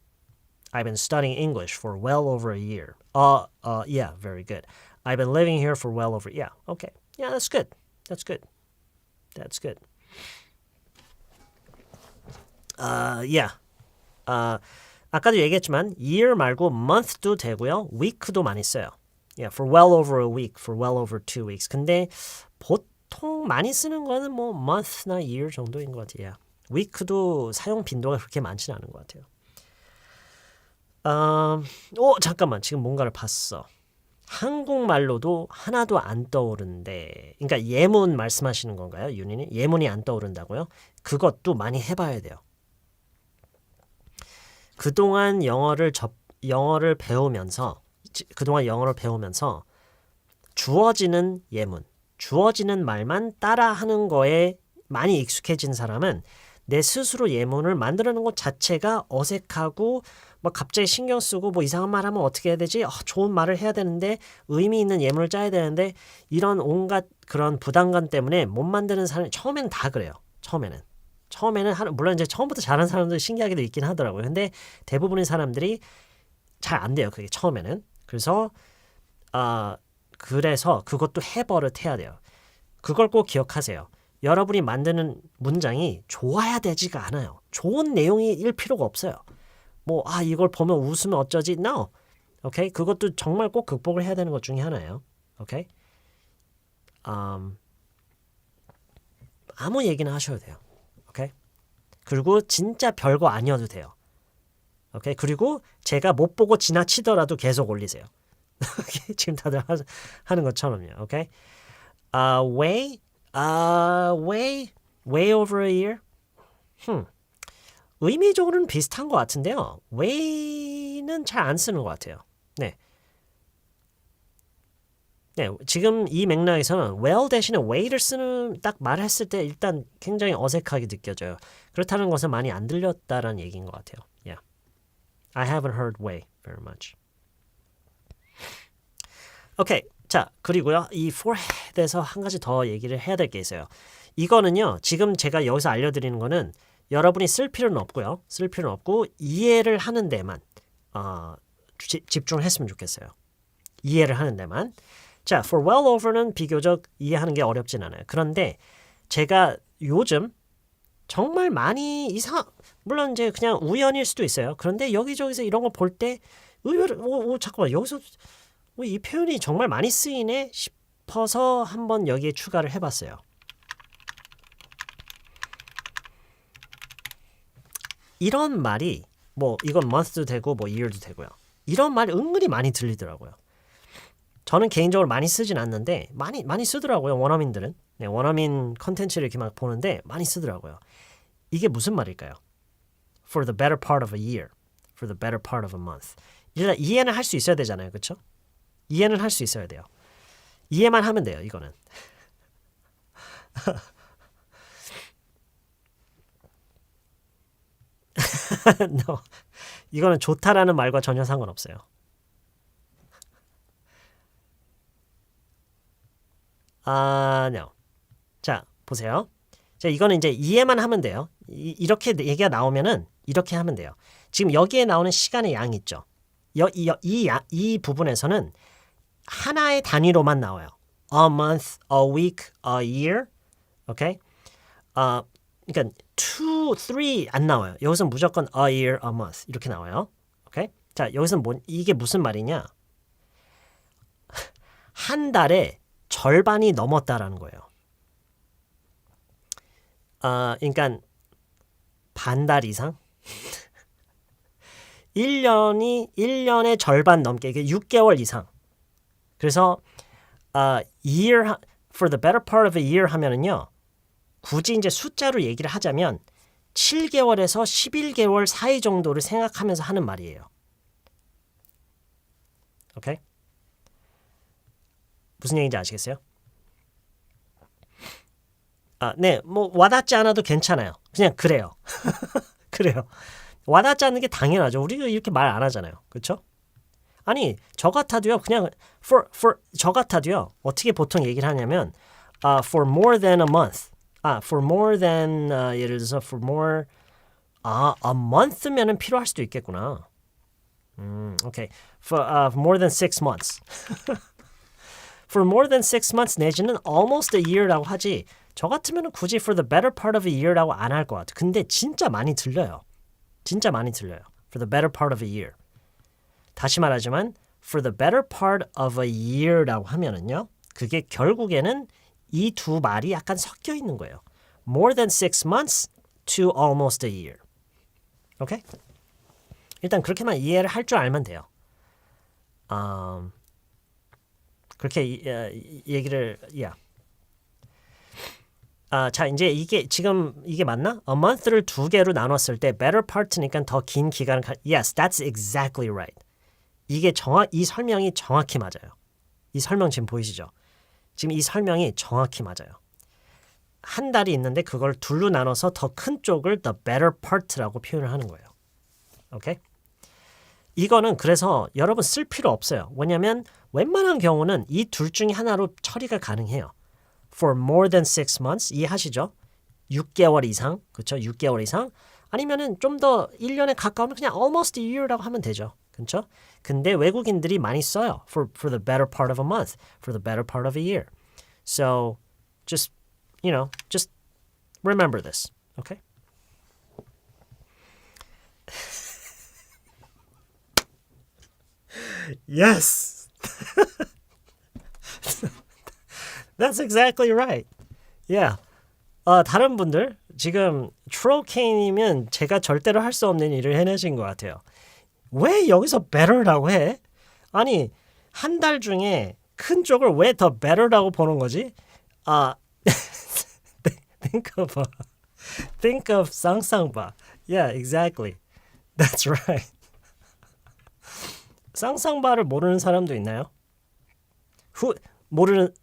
I've been studying English for well over a year. Yeah, very good. I've been living here for well over, yeah, okay. Yeah, that's good. That's good. That's good. Yeah. 아까도 얘기했지만 year 말고 month도 되고요. week도 많이 써요. Yeah, for well over a week, for well over 2 weeks. 근데 보통 많이 쓰는 거는 뭐 month나 year 정도인 것 같아요. Yeah. week도 사용 빈도가 그렇게 많지는 않은 것 같아요. 잠깐만. 지금 뭔가를 봤어. 한국말로도 하나도 안 떠오르는데, 그러니까 예문 말씀하시는 건가요, 윤희님? 예문이 안 떠오른다고요? 그것도 많이 해봐야 돼요. 그동안 영어를 배우면서 주어지는 예문, 주어지는 말만 따라하는 거에 많이 익숙해진 사람은 내 스스로 예문을 만들어내는 것 자체가 어색하고 막 갑자기 신경 쓰고 뭐 이상한 말 하면 어떻게 해야 되지? 좋은 말을 해야 되는데 의미 있는 예문을 짜야 되는데 이런 온갖 그런 부담감 때문에 못 만드는 사람이 처음에는 다 그래요. 처음에는 물론 이제 처음부터 잘하는 사람들 신기하게도 있긴 하더라고요. 근데 대부분의 사람들이 잘 안 돼요. 그게 처음에는. 그래서 그것도 해버릇해야 돼요. 그걸 꼭 기억하세요. 여러분이 만드는 문장이 좋아야 되지가 않아요. 좋은 내용일 필요가 없어요. 뭐 이걸 보면 웃으면 어쩌지? No. 오케이? 그것도 정말 꼭 극복을 해야 되는 것 중에 하나예요. 오케이? 아무 얘기나 하셔도 돼요. 오케이? 그리고 진짜 별거 아니어도 돼요. 오케이? 그리고 제가 못 보고 지나치더라도 계속 올리세요. 지금 다들 하는 것처럼요. 오케이? way over a year? 의미적으로는 비슷한 것 같은데요. way는 잘 안 쓰는 것 같아요. 네, 지금 이 맥락에서는 well 대신에 way를 쓰는 딱 말했을 때 일단 굉장히 어색하게 느껴져요. 그렇다는 것은 많이 안 들렸다라는 얘기인 것 같아요. Yeah, I haven't heard way very much. 오케이, 자 그리고요 이 forehead에서 한 가지 더 얘기를 해야 될 게 있어요. 이거는요 지금 제가 여기서 알려드리는 거는 여러분이 쓸 필요는 없고요. 쓸 필요는 없고 이해를 하는 데만 집중을 했으면 좋겠어요. 이해를 하는 데만. 자, for well over는 비교적 이해하는 게 어렵진 않아요. 그런데 제가 요즘 정말 많이 물론 이제 그냥 우연일 수도 있어요. 그런데 여기저기서 이런 거 볼 때 의외로 잠깐만 여기서 이 표현이 정말 많이 쓰이네 싶어서 한번 여기에 추가를 해봤어요. 이런 말이 뭐 이건 month도 되고 뭐 year도 되고요. 이런 말이 은근히 많이 들리더라고요. 저는 개인적으로 많이 쓰진 않는데 많이 쓰더라고요. 원어민들은. 네, 원어민 컨텐츠를 이렇게 막 보는데 많이 쓰더라고요. 이게 무슨 말일까요? For the better part of a year. For the better part of a month. 일단 이해는 할 수 있어야 되잖아요. 그렇죠? 이해는 할 수 있어야 돼요. 이해만 하면 돼요. 이거는. No. 이거는 좋다라는 말과 전혀 상관없어요. No. 자, 보세요. 자, 이거는 이제 이해만 하면 돼요. 이렇게 얘기가 나오면은 이렇게 하면 돼요. 지금 여기에 나오는 시간의 양 있죠. 이 부분에서는 하나의 단위로만 나와요. A month, a week, a year. 오케이? 그러니까 2, 3 안 나와요. 여기서는 무조건 a year, a month 이렇게 나와요. 오케이? 자, 여기서는 이게 무슨 말이냐? 한 달에 절반이 넘었다라는 거예요. 그러니까 반달 이상? 1년의 절반 넘게, 이게 6개월 이상. 그래서 year, for the better part of a year 하면은요. 굳이 이제 숫자로 얘기를 하자면 7개월에서 11개월 사이 정도를 생각하면서 하는 말이에요. 오케이? 무슨 얘기인지 아시겠어요? 네, 뭐 와닿지 않아도 괜찮아요. 그냥 그래요. 그래요. 와닿지 않는 게 당연하죠. 우리가 이렇게 말 안 하잖아요. 그렇죠? 아니, 저 같아도요. 그냥 저 같아도요. 어떻게 보통 얘기를 하냐면 for more than a month. for more than 예를 들어서 for more a month면은 필요할 수도 있겠구나. Okay. For more than 6 months. For more than 6 months 내지는 almost a year라고 하지. 저 같으면 굳이 for the better part of a year라고 안 할 것 같아. 근데 진짜 많이 들려요. 진짜 많이 들려요. For the better part of a year. 다시 말하지만 for the better part of a year라고 하면은요. 그게 결국에는 이 두 말이 약간 섞여 있는 거예요. More than 6 months to almost a year. 오케이? 일단 그렇게만 이해를 할 줄 알면 돼요. 그렇게 얘기를 자 이제 이게 지금 이게 맞나? A month를 두 개로 나눴을 때 better part니까 더 긴 기간을 Yes, that's exactly right. 이게 이 설명이 정확히 맞아요. 이 설명 지금 보이시죠? 지금 이 설명이 정확히 맞아요. 한 달이 있는데 그걸 둘로 나눠서 더 큰 쪽을 the better part라고 표현을 하는 거예요. 오케이? 이거는 그래서 여러분 쓸 필요 없어요. 왜냐하면 웬만한 경우는 이 둘 중에 하나로 처리가 가능해요. For more than 6 months 이해하시죠? 6개월 이상, 그렇죠? 6개월 이상 아니면은 좀 더 1년에 가까우면 그냥 almost a year라고 하면 되죠. 그렇죠? 근데 외국인들이 많이 써요. For the better part of a month, for the better part of a year. So just just remember this. Okay? Yes. That's exactly right. Yeah. 다른 분들 지금 트로케이님은 제가 절대로 할 수 없는 일을 해내신 것 같아요. 왜 여기서 better라고 해? 아니 한 달 중에 큰 쪽을 왜 더 better라고 보는 거지? think of 쌍쌍바. Yeah, exactly. That's right. 쌍쌍바를 모르는 사람도 있나요? 모르는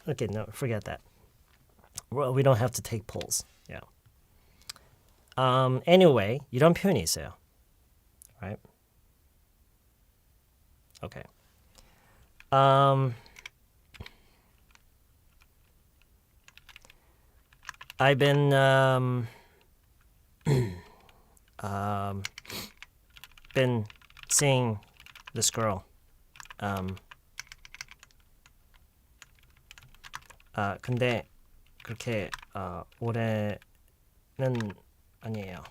Okay, no, forget that. Well, we don't have to take polls. Yeah. Anyway, 이런 표현이 있어요. Right? Okay. I've been been seeing this girl. 근데 그렇게 올해는 아니에요.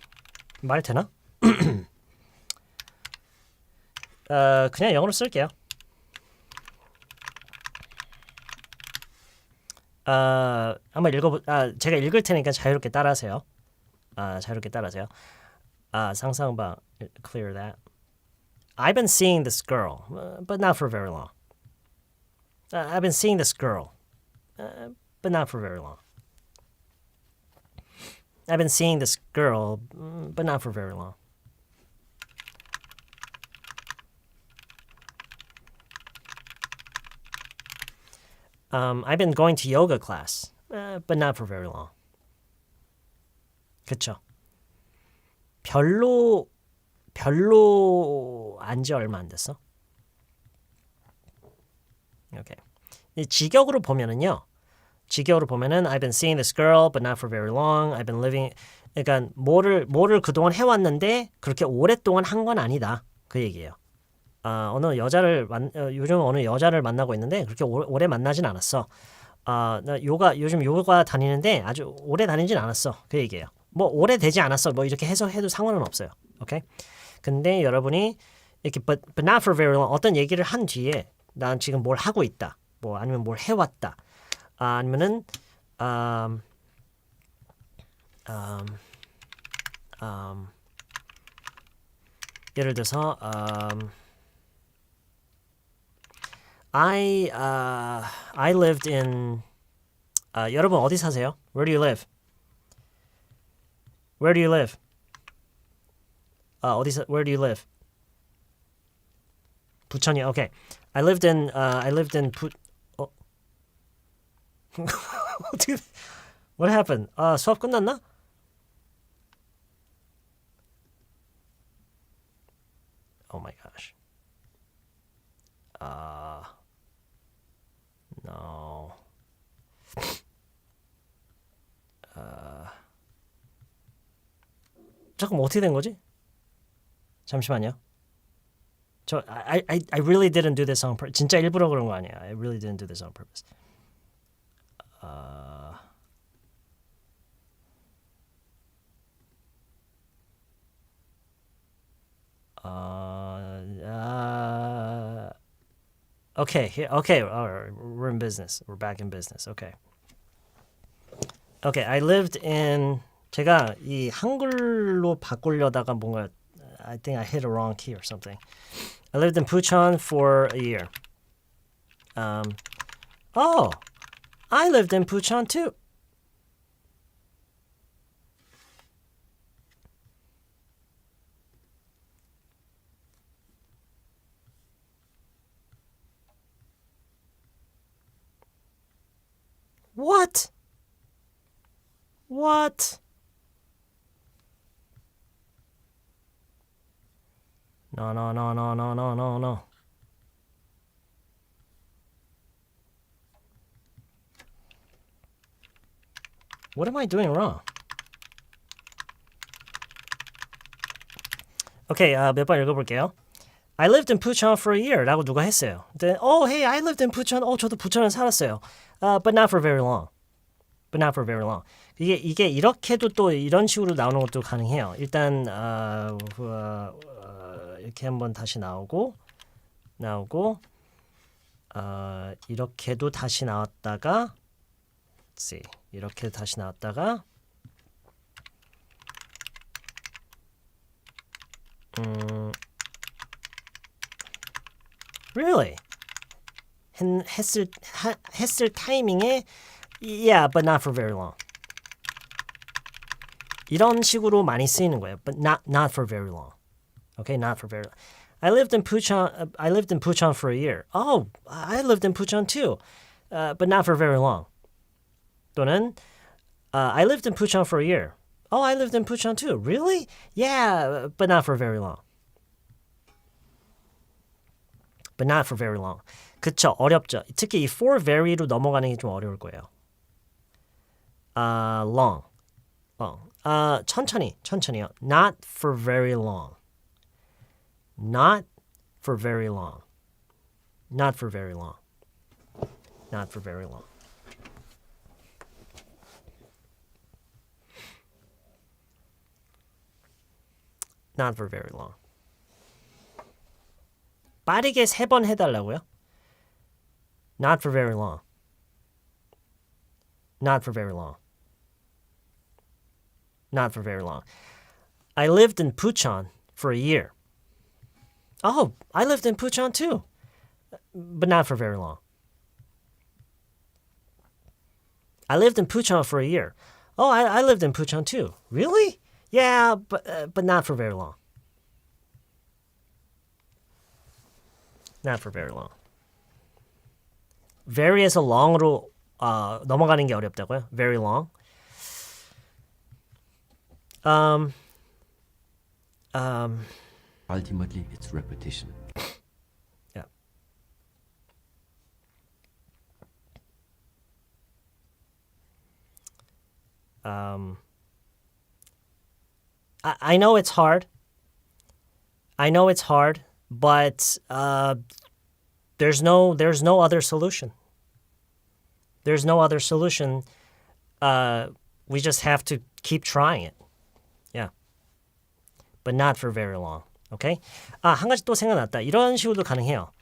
말 되나? 그냥 영어로 쓸게요. 한번 제가 읽을 테니까 자유롭게 따라하세요. 자유롭게 따라하세요. 상상방, clear that. I've been seeing this girl, but not for very long. I've been seeing this girl, but not for very long. I've been seeing this girl, but not for very long. I've been going to yoga class, but not for very long. 그쵸? 별로 안지 얼마 안 됐어. 오케이. 직역으로 보면은요. I've been seeing this girl, but not for very long. I've been living. 그러니까 뭐를 그동안 해왔는데 그렇게 오랫동안 한 건 아니다. 그 얘기예요. 요즘 어느 여자를 만나고 있는데 그렇게 오래 만나진 않았어. 나 요즘 요가 다니는데 아주 오래 다니진 않았어. 그 얘기예요. 뭐 오래 되지 않았어. 뭐 이렇게 해도 상관은 없어요. 오케이? 근데 여러분이 이렇게 but not for very long 어떤 얘기를 한 뒤에 난 지금 뭘 하고 있다. 뭐 아니면 뭘 해왔다. 아니면은 예를 들어서 I lived in 여러분 어디 사세요? Where do you live? Where do you live? Where do you live? 부천이요. Okay. I lived in What happened? 수업 끝났나? Oh my gosh. No. 잠깐만 어떻게 된 거지? 잠시만요. I really didn't do this on purpose. 진짜 일부러 그런 거 아니야. I really didn't do this on purpose. Okay. All right, we're in business. We're back in business. Okay. I lived in 제가 이 한글로 바꾸려다가 뭔가 I think I hit a wrong key or something. I lived in Bucheon for a year. I lived in Bucheon too. What? No. What am I doing wrong? Okay, 몇 번 읽어볼게요. I lived in Bucheon for a year 라고 누가 했어요. Then, hey, I lived in Bucheon. 저도 부천에 살았어요. But not for very long. 이게 이렇게도 또 이런 식으로 나오는 것도 가능해요. 일단 이렇게 한번 다시 나오고 이렇게도 다시 나왔다가 이렇게 다시 나왔다가 Really? 했을 타이밍에 Yeah, but not for very long. 이런 식으로 많이 쓰이는 거예요. But not for very long. Okay, not for very long. I lived in Bucheon for a year. I lived in Bucheon too. But not for very long. 또는 I lived in Bucheon for a year. I lived in Bucheon too. Really? Yeah, but not for very long. But not for very long. 그쵸, 어렵죠. 특히 이 for very로 넘어가는 게 좀 어려울 거예요. Long. 천천히요. Not for very long. Not for very long. Not for very long. Not for very long. Not for very long. 빠르게 3번 해달라고요? Not for very long. Not for very long. Not for very long. I lived in Bucheon for a year. I lived in Bucheon too. But not for very long. I lived in Bucheon for a year. I lived in Bucheon too. Really? Yeah, but not for very long. Not for very long. very에서 long으로 넘어가는 게 어렵다고요? Very long. Ultimately, it's repetition. Yeah. I know it's hard. But there's no other solution. There's no other solution. We just have to keep trying it. Yeah. But not for very long. Okay? 한 가지 또 생각났다. 이런 식으로도 가능해요.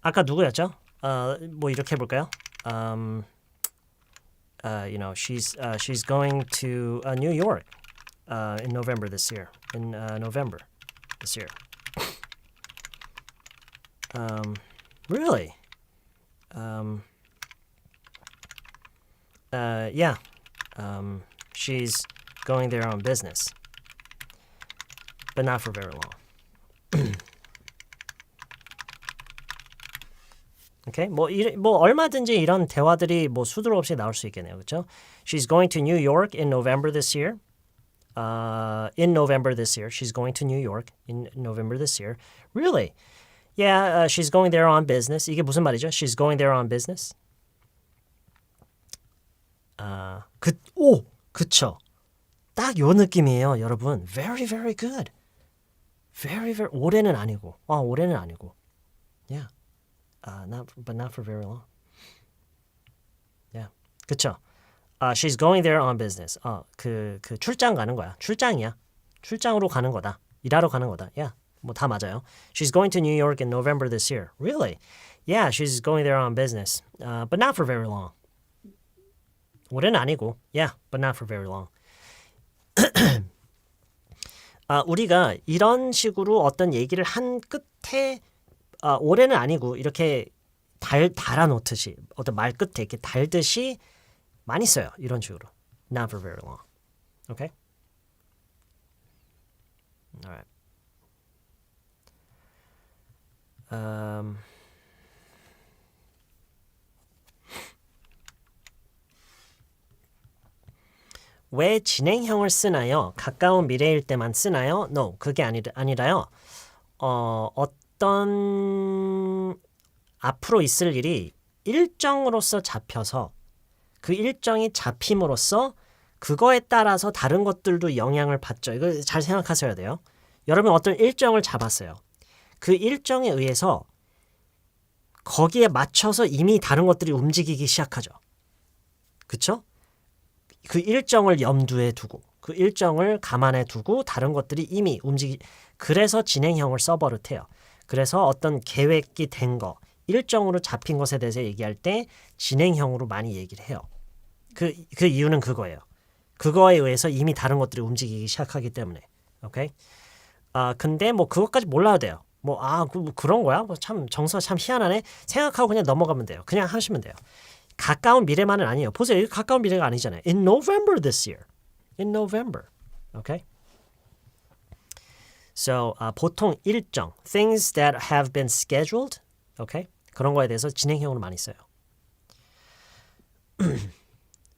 아까 누구였죠? 뭐 이렇게 해볼까요? She's going to New York in November this year. Really? Yeah. She's going there on business, but not for very long. Okay? 뭐 얼마든지 이런 대화들이 뭐 수두룩 없이 나올 수 있겠네요. 그렇죠? She's going to New York in November this year. In November this year. She's going to New York in November this year. Really? Yeah, she's going there on business. 이게 무슨 말이죠? She's going there on business. 그쵸. 딱 요 느낌이에요, 여러분. Very, very good. Very, very 올해는 아니고. 올해는 아니고. Yeah. But not for very long. Yeah. 그쵸. She's going there on business. 그 출장 가는 거야. 출장이야. 출장으로 가는 거다. 일하러 가는 거다. Yeah. 뭐 다 맞아요. She's going to New York in November this year. Really? Yeah, she's going there on business. But not for very long. 올해는 아니고. Yeah, but not for very long. 우리가 이런 식으로 어떤 얘기를 한 끝에 올해는 아니고 이렇게 달아놓듯이 어떤 말 끝에 이렇게 달듯이 많이 써요. 이런 식으로. Not for very long. Okay? Alright. 왜 진행형을 쓰나요? 가까운 미래일 때만 쓰나요? No, 그게 아니라요. 어떤 앞으로 있을 일이 일정으로서 잡혀서 그 일정이 잡힘으로써 그거에 따라서 다른 것들도 영향을 받죠. 이거 잘 생각하셔야 돼요. 여러분 어떤 일정을 잡았어요. 그 일정에 의해서 거기에 맞춰서 이미 다른 것들이 움직이기 시작하죠. 그쵸? 그 일정을 염두에 두고 그 일정을 감안해 두고 다른 것들이 이미 그래서 진행형을 써버릇해요. 그래서 어떤 계획이 된 거, 일정으로 잡힌 것에 대해서 얘기할 때 진행형으로 많이 얘기를 해요. 그 이유는 그거예요. 그거에 의해서 이미 다른 것들이 움직이기 시작하기 때문에. 오케이? 근데 뭐 그것까지 몰라도 돼요. 그런 거야? 참 정서가 참 희한하네. 생각하고 그냥 넘어가면 돼요. 그냥 하시면 돼요. 가까운 미래만은 아니에요. 보세요. 이거 가까운 미래가 아니잖아요. In November this year. In November. Okay? So, 보통 일정. Things that have been scheduled. Okay? 그런 거에 대해서 진행형으로 많이 써요.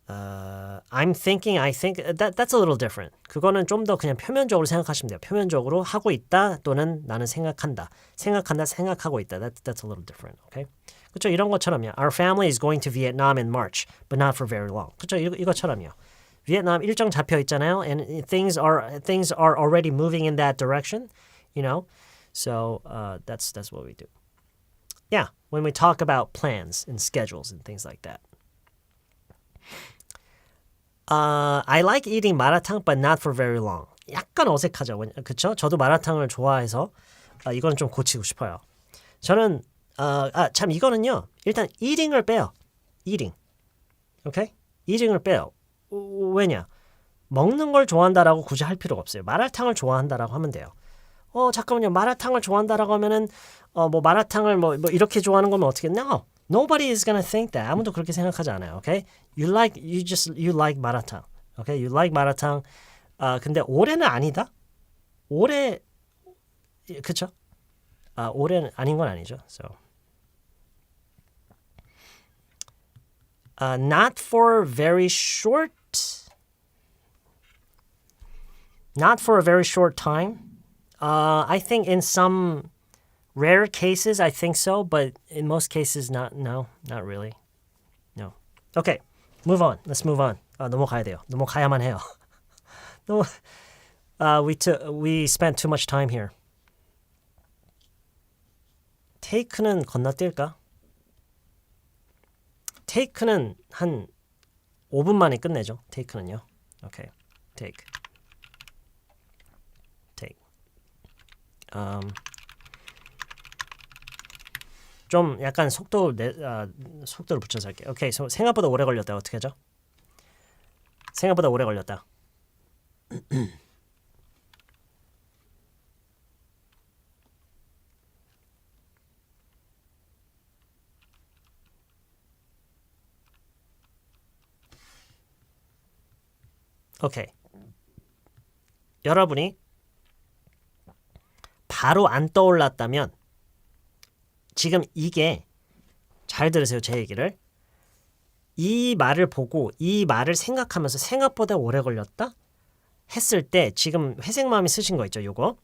I'm thinking, I think. That's a little different. 그거는 좀 더 그냥 표면적으로 생각하시면 돼요. 표면적으로 하고 있다 또는 나는 생각한다. 생각하고 있다. That's a little different. Okay? 그렇죠? 이런 것처럼요. Our family is going to Vietnam in March, but not for very long. 그렇죠? 이것처럼요. 비엔남 일정 잡혀 있잖아요. And things are already moving in that direction, you know. So that's what we do. Yeah, when we talk about plans and schedules and things like that. I like eating 마라탕, but not for very long. 약간 어색하죠, 그렇죠? 저도 마라탕을 좋아해서 이거는 좀 고치고 싶어요. 저는 참 이거는요. 일단 eating을 빼요. eating, 오케이? eating을 빼요. 왜냐? 먹는 걸 좋아한다라고 굳이 할 필요가 없어요. 마라탕을 좋아한다라고 하면 돼요. 잠깐만요. 마라탕을 좋아한다라고 하면은 뭐 마라탕을 뭐 이렇게 좋아하는 거면 어떻게? No. Nobody is gonna think that. 아무도 그렇게 생각하지 않아요. Okay? You like 마라탕. Okay? You like 마라탕. 근데 올해는 아니다. 올해 그쵸? 올해는 아닌 건 아니죠. So not for very short. Not for a very short time. I think in some rare cases, I think so, but in most cases, not really. No. Okay, move on. Let's move on. 넘어가야 돼요. 넘어가야만 해요. We spent too much time here. take는 건너뛸까? take는 한 5분 만에 끝내죠. take는요. Okay, take. 좀 약간 속도를 붙여서 할게요. 오케이, 생각보다 오래 걸렸다. 어떻게 하죠? 생각보다 오래 걸렸다. 오케이. 여러분이 바로 안 떠올랐다면 지금 이게 잘 들으세요. 제 얘기를. 이 말을 보고 이 말을 생각하면서 생각보다 오래 걸렸다 했을 때 지금 회색 마음이 쓰신 거 있죠. 요거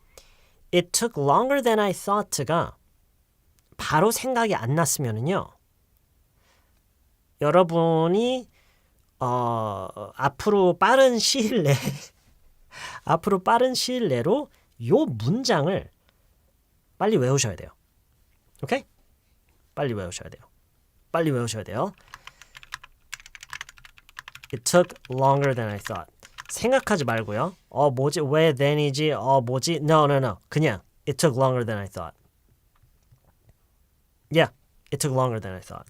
It took longer than I thought가 바로 생각이 안 났으면은요. 여러분이 앞으로 빠른 시일 내에 요 문장을 빨리 외우셔야 돼요. 오케이? 빨리 외우셔야 돼요. It took longer than I thought. 생각하지 말고요. 뭐지? 왜 then이지? 뭐지? No. 그냥 It took longer than I thought. Yeah, it took longer than I thought.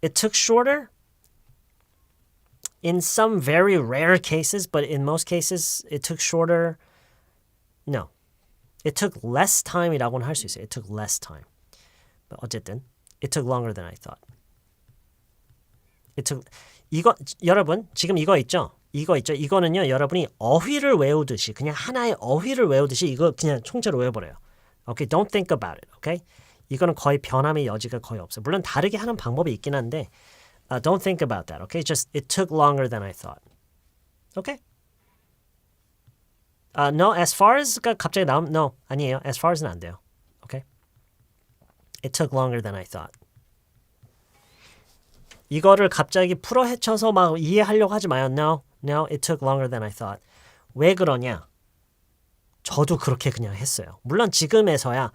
It took shorter in some very rare cases, but in most cases it took shorter. No. It took less time이라고는 할 수 있어요. It took less time. But 어쨌든 it took longer than I thought. 여러분 지금 이거 있죠? 이거는요. 여러분이 어휘를 외우듯이 그냥 하나의 어휘를 외우듯이 이거 그냥 총체로 외워버려요. Okay, don't think about it. Okay? 이거는 거의 변함의 여지가 거의 없어요. 물론 다르게 하는 방법이 있긴 한데 don't think about that. Okay? Just it took longer than I thought. Okay? No, as far as가 갑자기 나오면 no, 아니에요. As far as는 안 돼요. Okay? It took longer than I thought. 이거를 갑자기 풀어 헤쳐서 막 이해하려고 하지 마요. No, it took longer than I thought. 왜 그러냐? 저도 그렇게 그냥 했어요. 물론 지금에서야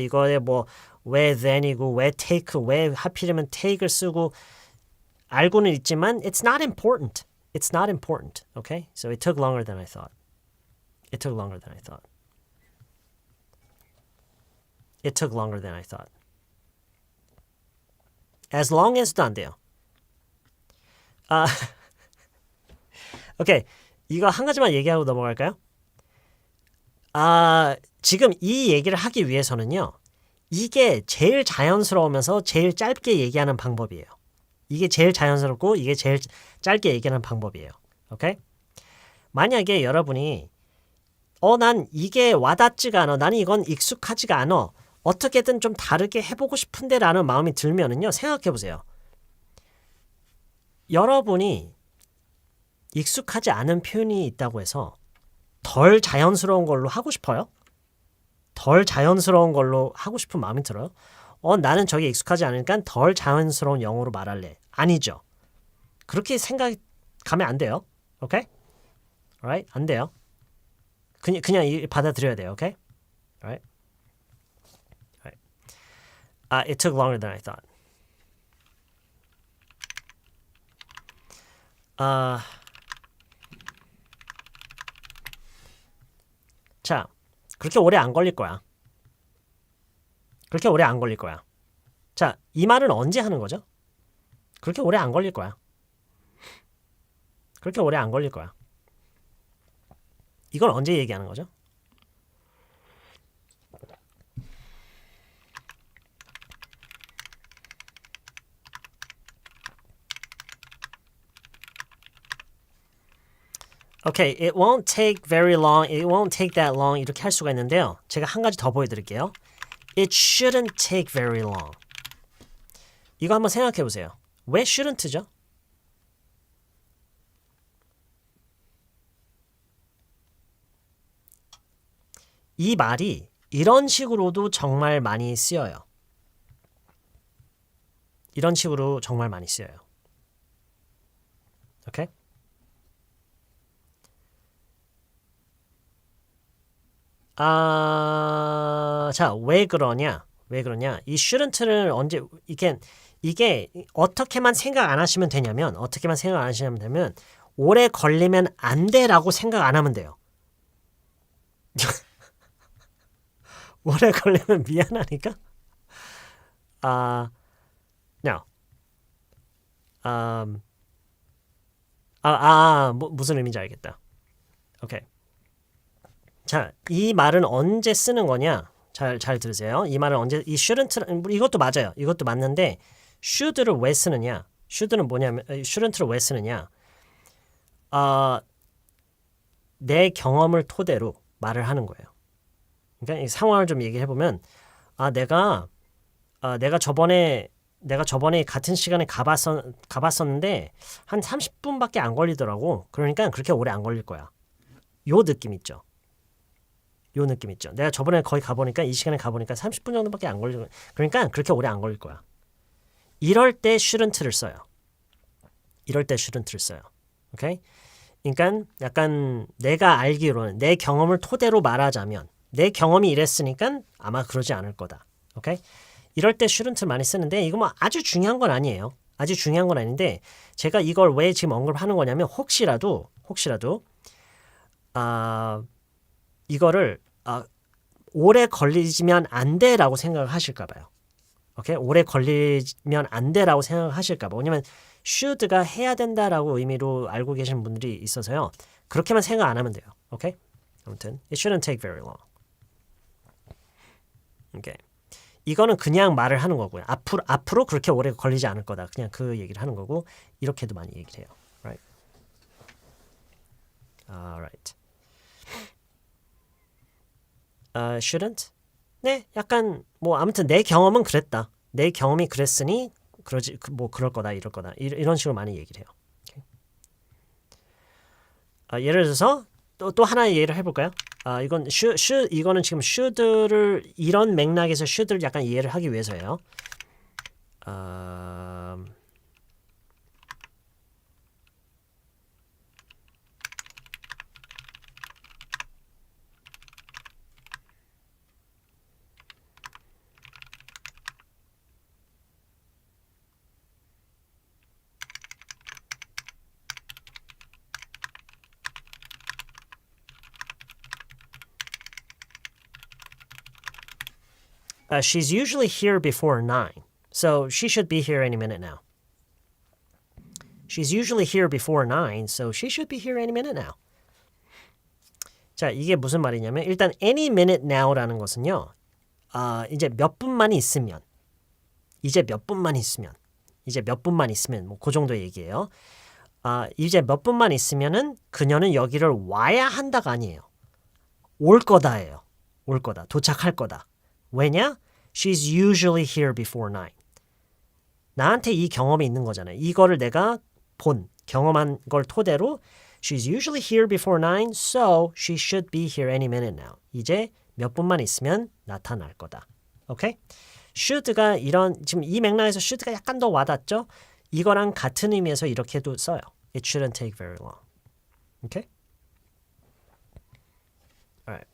이거에 뭐 왜 then이고 왜 take, 왜 하필이면 take를 쓰고 알고는 있지만 it's not important. Okay? So it took longer than I thought. It took longer than I thought. As long as도 안 돼요. 오케이. 이거 한 가지만 얘기하고 넘어갈까요? 지금 이 얘기를 하기 위해서는요. 이게 제일 자연스러우면서 제일 짧게 얘기하는 방법이에요. 이게 제일 자연스럽고 이게 제일 짧게 얘기하는 방법이에요. 오케이? 만약에 여러분이 난 이게 와닿지가 않아. 나는 이건 익숙하지가 않아. 어떻게든 좀 다르게 해보고 싶은데 라는 마음이 들면은요. 생각해보세요. 여러분이 익숙하지 않은 표현이 있다고 해서 덜 자연스러운 걸로 하고 싶어요? 덜 자연스러운 걸로 하고 싶은 마음이 들어요? 나는 저게 익숙하지 않으니까 덜 자연스러운 영어로 말할래. 아니죠. 그렇게 생각이 가면 안 돼요. 오케이? alright? 안 돼요. 그냥 받아들여야 돼요. 오케이? alright? It took longer than I thought. 자, 그렇게 오래 안 걸릴 거야. 자, 이 말은 언제 하는 거죠? 그렇게 오래 안 걸릴 거야. 이건 언제 얘기하는 거죠? Okay, it won't take very long, it won't take that long 이렇게 할 수가 있는데요. 제가 한 가지 더 보여드릴게요. It shouldn't take very long. 이거 한번 생각해 보세요. 왜 shouldn't죠? 이 말이 이런 식으로도 정말 많이 쓰여요. 오케이? 자, 왜 그러냐? 이 shouldn't를 언제 이게 어떻게만 생각 안 하시면 되냐면 오래 걸리면 안 돼라고 생각 안 하면 돼요. 오래 걸리면 미안하니까? No. 무슨 의미인지 알겠다. 오케이. 자, 이 말은 언제 쓰는 거냐? 잘 들으세요. 이 말은 언제, 이 shouldn't, 이것도 맞아요. 이것도 맞는데, should를 왜 쓰느냐? shouldn't를 왜 쓰느냐? 내 경험을 토대로 말을 하는 거예요. 그러니까 이 상황을 좀 얘기해보면, 내가 저번에 같은 시간에 가봤었는데, 한 30분밖에 안 걸리더라고. 그러니까 그렇게 오래 안 걸릴 거야. 요 느낌 있죠? 요 느낌 있죠. 내가 저번에 거기 가보니까 이 시간에 가보니까 30분 정도밖에 안 걸리고 그러니까 그렇게 오래 안 걸릴 거야. 이럴 때 shouldn't를 써요. 이럴 때 shouldn't를 써요. 오케이? 그러니까 약간 내가 알기로는 내 경험을 토대로 말하자면 내 경험이 이랬으니까 아마 그러지 않을 거다. 오케이? 이럴 때 shouldn't 많이 쓰는데 이거 뭐 아주 중요한 건 아니에요. 아주 중요한 건 아닌데 제가 이걸 왜 지금 언급하는 거냐면 혹시라도 이거를 오래 걸리면 안 돼라고 생각을 하실까 봐요. 오케이? 오래 걸리면 안 돼라고 생각을 하실까 봐. 왜냐면 should가 해야 된다라고 의미로 알고 계신 분들이 있어서요. 그렇게만 생각 안 하면 돼요. 오케이? 아무튼 it shouldn't take very long. 오케이. 이거는 그냥 말을 하는 거고요. 앞으로 그렇게 오래 걸리지 않을 거다. 그냥 그 얘기를 하는 거고 이렇게도 많이 얘기를 해요. Right? Alright. Shouldn't? 네, 약간 뭐 아무튼 내 경험은 그랬다. 내 경험이 그랬으니 그러지 뭐 그럴 거다 이럴 거다 이런 식으로 많이 얘기를 해요. 예를 들어서 또 하나의 예를 해볼까요? 이건 이거는 지금 should를 이런 맥락에서 should를 약간 이해를 하기 위해서예요. She's usually here before 9, so she should be here any minute now. She's usually here before 9, so she should be here any minute now. 자, 이게 무슨 말이냐면 일단 any minute now라는 것은요. 이제 몇 분만 있으면 뭐 그 정도 얘기예요. 이제 몇 분만 있으면은 그녀는 여기를 와야 한다가 아니에요. 올 거다예요. 올 거다. 도착할 거다. 왜냐? She's usually here before 9. 나한테 이 경험이 있는 거잖아요. 이거를 내가 경험한 걸 토대로 She's usually here before 9, so she should be here any minute now. 이제 몇 분만 있으면 나타날 거다. 오케이? should가 지금 이 맥락에서 should가 약간 더 와닿죠? 이거랑 같은 의미에서 이렇게도 써요. It shouldn't take very long. 오케이? Alright.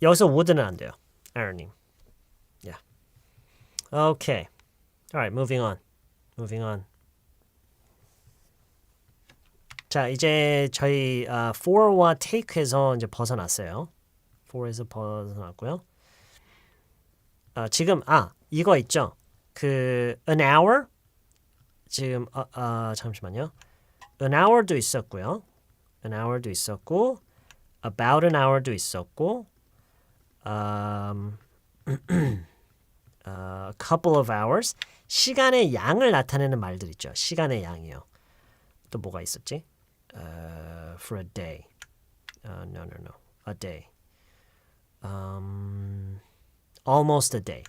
여기서 would는 안 돼요. Aaron님. Yeah. Okay. Alright, moving on. 자, 이제 저희 for와 take에서 이제 벗어났어요. for에서 벗어났고요. 지금 이거 있죠. 그 an hour 지금 잠시만요. an hour도 있었고요. an hour도 있었고 about an hour도 있었고 a couple of hours 시간의 양을 나타내는 말들 있죠. 시간의 양이요. 또 뭐가 있었지? For a day. No. A day. Almost a day.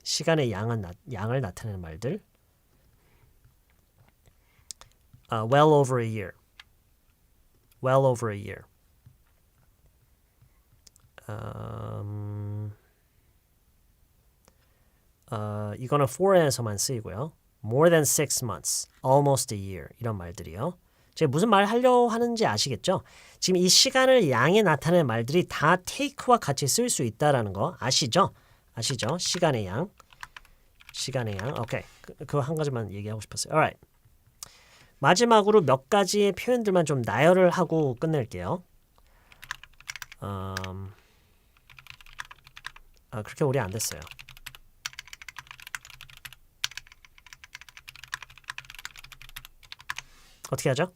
시간의 양을 나타내는 말들. Well over a year. Well over a year. 이거는 for에서만 쓰이고요. More than 6 months. Almost a year. 이런 말들이요. 제가 무슨 말 하려고 하는지 아시겠죠? 지금 이 시간을 양에 나타내는 말들이 다 take와 같이 쓸 수 있다라는 거 아시죠? 시간의 양. 오케이. 그거 한 가지만 얘기하고 싶었어요. Alright. 마지막으로 몇 가지의 표현들만 좀 나열을 하고 끝낼게요. 그렇게 오래 안 됐어요. 어떻게 하죠?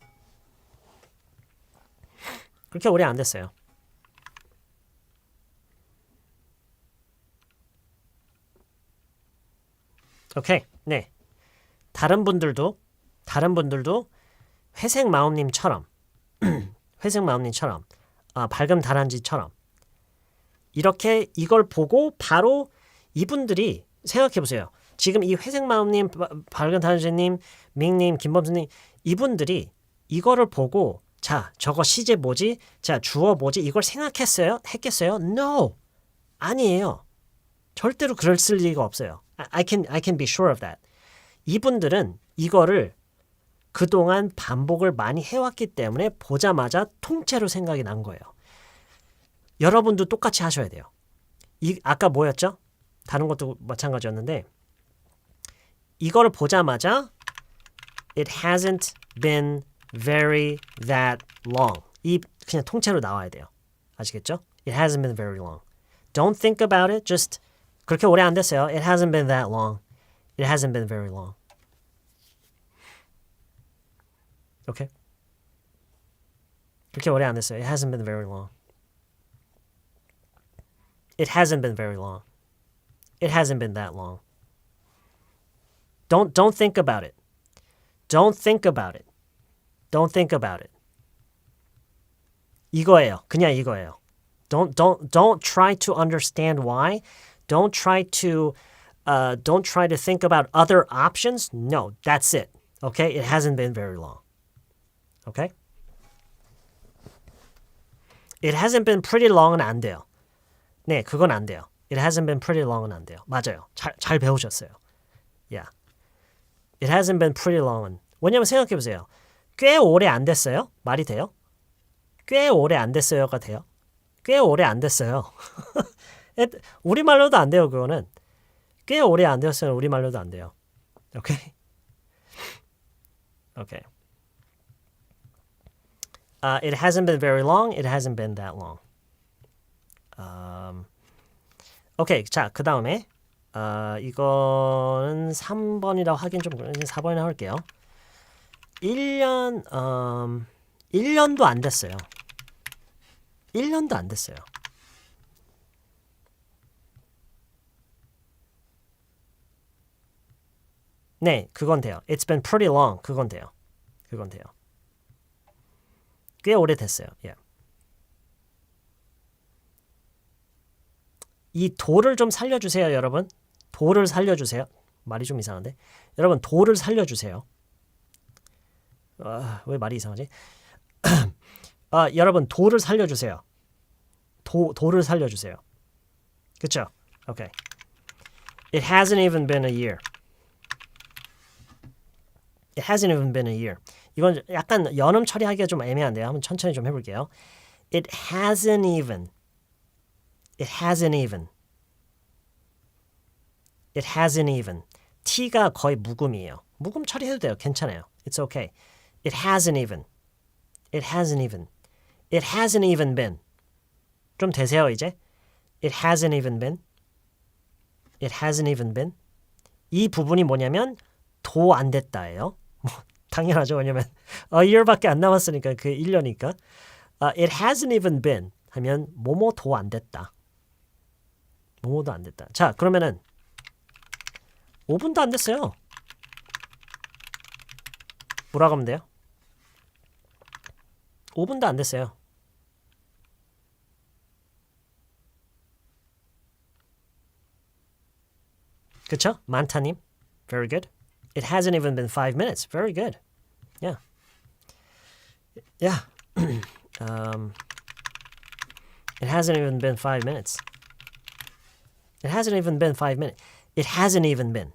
그렇게 오래 안 됐어요. 오케이. 네. 다른 분들도 회색 마음님처럼 밝은 다람쥐처럼 이렇게 이걸 보고 바로 이분들이 생각해 보세요. 지금 이 회색마음님, 밝은타주님, 밍님, 김범수님 이분들이 이거를 보고 자 저거 시제 뭐지? 자 주어 뭐지? 이걸 생각했어요? 했겠어요? No! 아니에요. 절대로 그럴 리가 없어요. I can be sure of that. 이분들은 이거를 그동안 반복을 많이 해왔기 때문에 보자마자 통째로 생각이 난 거예요. 여러분도 똑같이 하셔야 돼요. 아까 뭐였죠? 다른 것도 마찬가지였는데 이거를 보자마자 It hasn't been very that long. 이 그냥 통째로 나와야 돼요. 아시겠죠? It hasn't been very long. Don't think about it. Just 그렇게 오래 안 됐어요. It hasn't been that long. It hasn't been very long. Okay? 그렇게 오래 안 됐어요. It hasn't been very long. It hasn't been very long. It hasn't been that long. Don't think about it. Don't think about it. Don't think about it. 이거예요. 그냥 이거예요. Don't try to understand why. Don't try to think about other options. No, that's it. Okay? It hasn't been very long. Okay? It hasn't been pretty long은 안 돼요. 네, 그건 안 돼요. It hasn't been pretty long은 안 돼요. 맞아요. 잘 배우셨어요. Yeah. It hasn't been pretty long은 왜냐면 생각해보세요. 꽤 오래 안 됐어요? 말이 돼요? 꽤 오래 안 됐어요가 돼요? 꽤 오래 안 됐어요. 우리말로도 안 돼요, 그거는. 꽤 오래 안 됐어요. 우리말로도 안 돼요. 오케이? 오케이. It hasn't been very long. It hasn't been that long. 오케이. 자, 그 다음에 이거는 3번이라고 하긴 좀 그런데 4번이라고 할게요. 1년도 안 됐어요. 1년도 안 됐어요. 네, 그건 돼요. It's been pretty long. 그건 돼요. 그건 돼요. 꽤 오래됐어요. Yeah. 이 도를 좀 살려주세요, 여러분. 도를 살려주세요. 말이 좀 이상한데. 여러분, 도를 살려주세요. 왜 말이 이상하지? 여러분, 도를 살려주세요. 도를 살려주세요. 그쵸? Okay. It hasn't even been a year. It hasn't even been a year. 이건 약간 연음 처리하기가 좀 애매한데요. 한번 천천히 좀 해볼게요. It hasn't even. It hasn't even. It hasn't even. T가 거의 묵음이에요. 묵음 처리해도 돼요. 괜찮아요. It's okay. It hasn't even. It hasn't even. It hasn't even been. 좀 되세요, 이제? It hasn't even been. It hasn't even been. 이 부분이 뭐냐면 도 안 됐다예요. 당연하죠. 왜냐면 a year밖에 안 남았으니까 그 1년이니까. It hasn't even been 하면 뭐뭐도 안 됐다. 뭐뭐도 안 됐다. 자, 그러면은 5분도 안 됐어요. 뭐라고 하면 돼요? 5분도 안 됐어요. 그쵸? 만타님. Very good. It hasn't even been 5 minutes. Very good. Yeah. Yeah. It hasn't even been 5 minutes. It hasn't even been 5 minutes. It hasn't even been.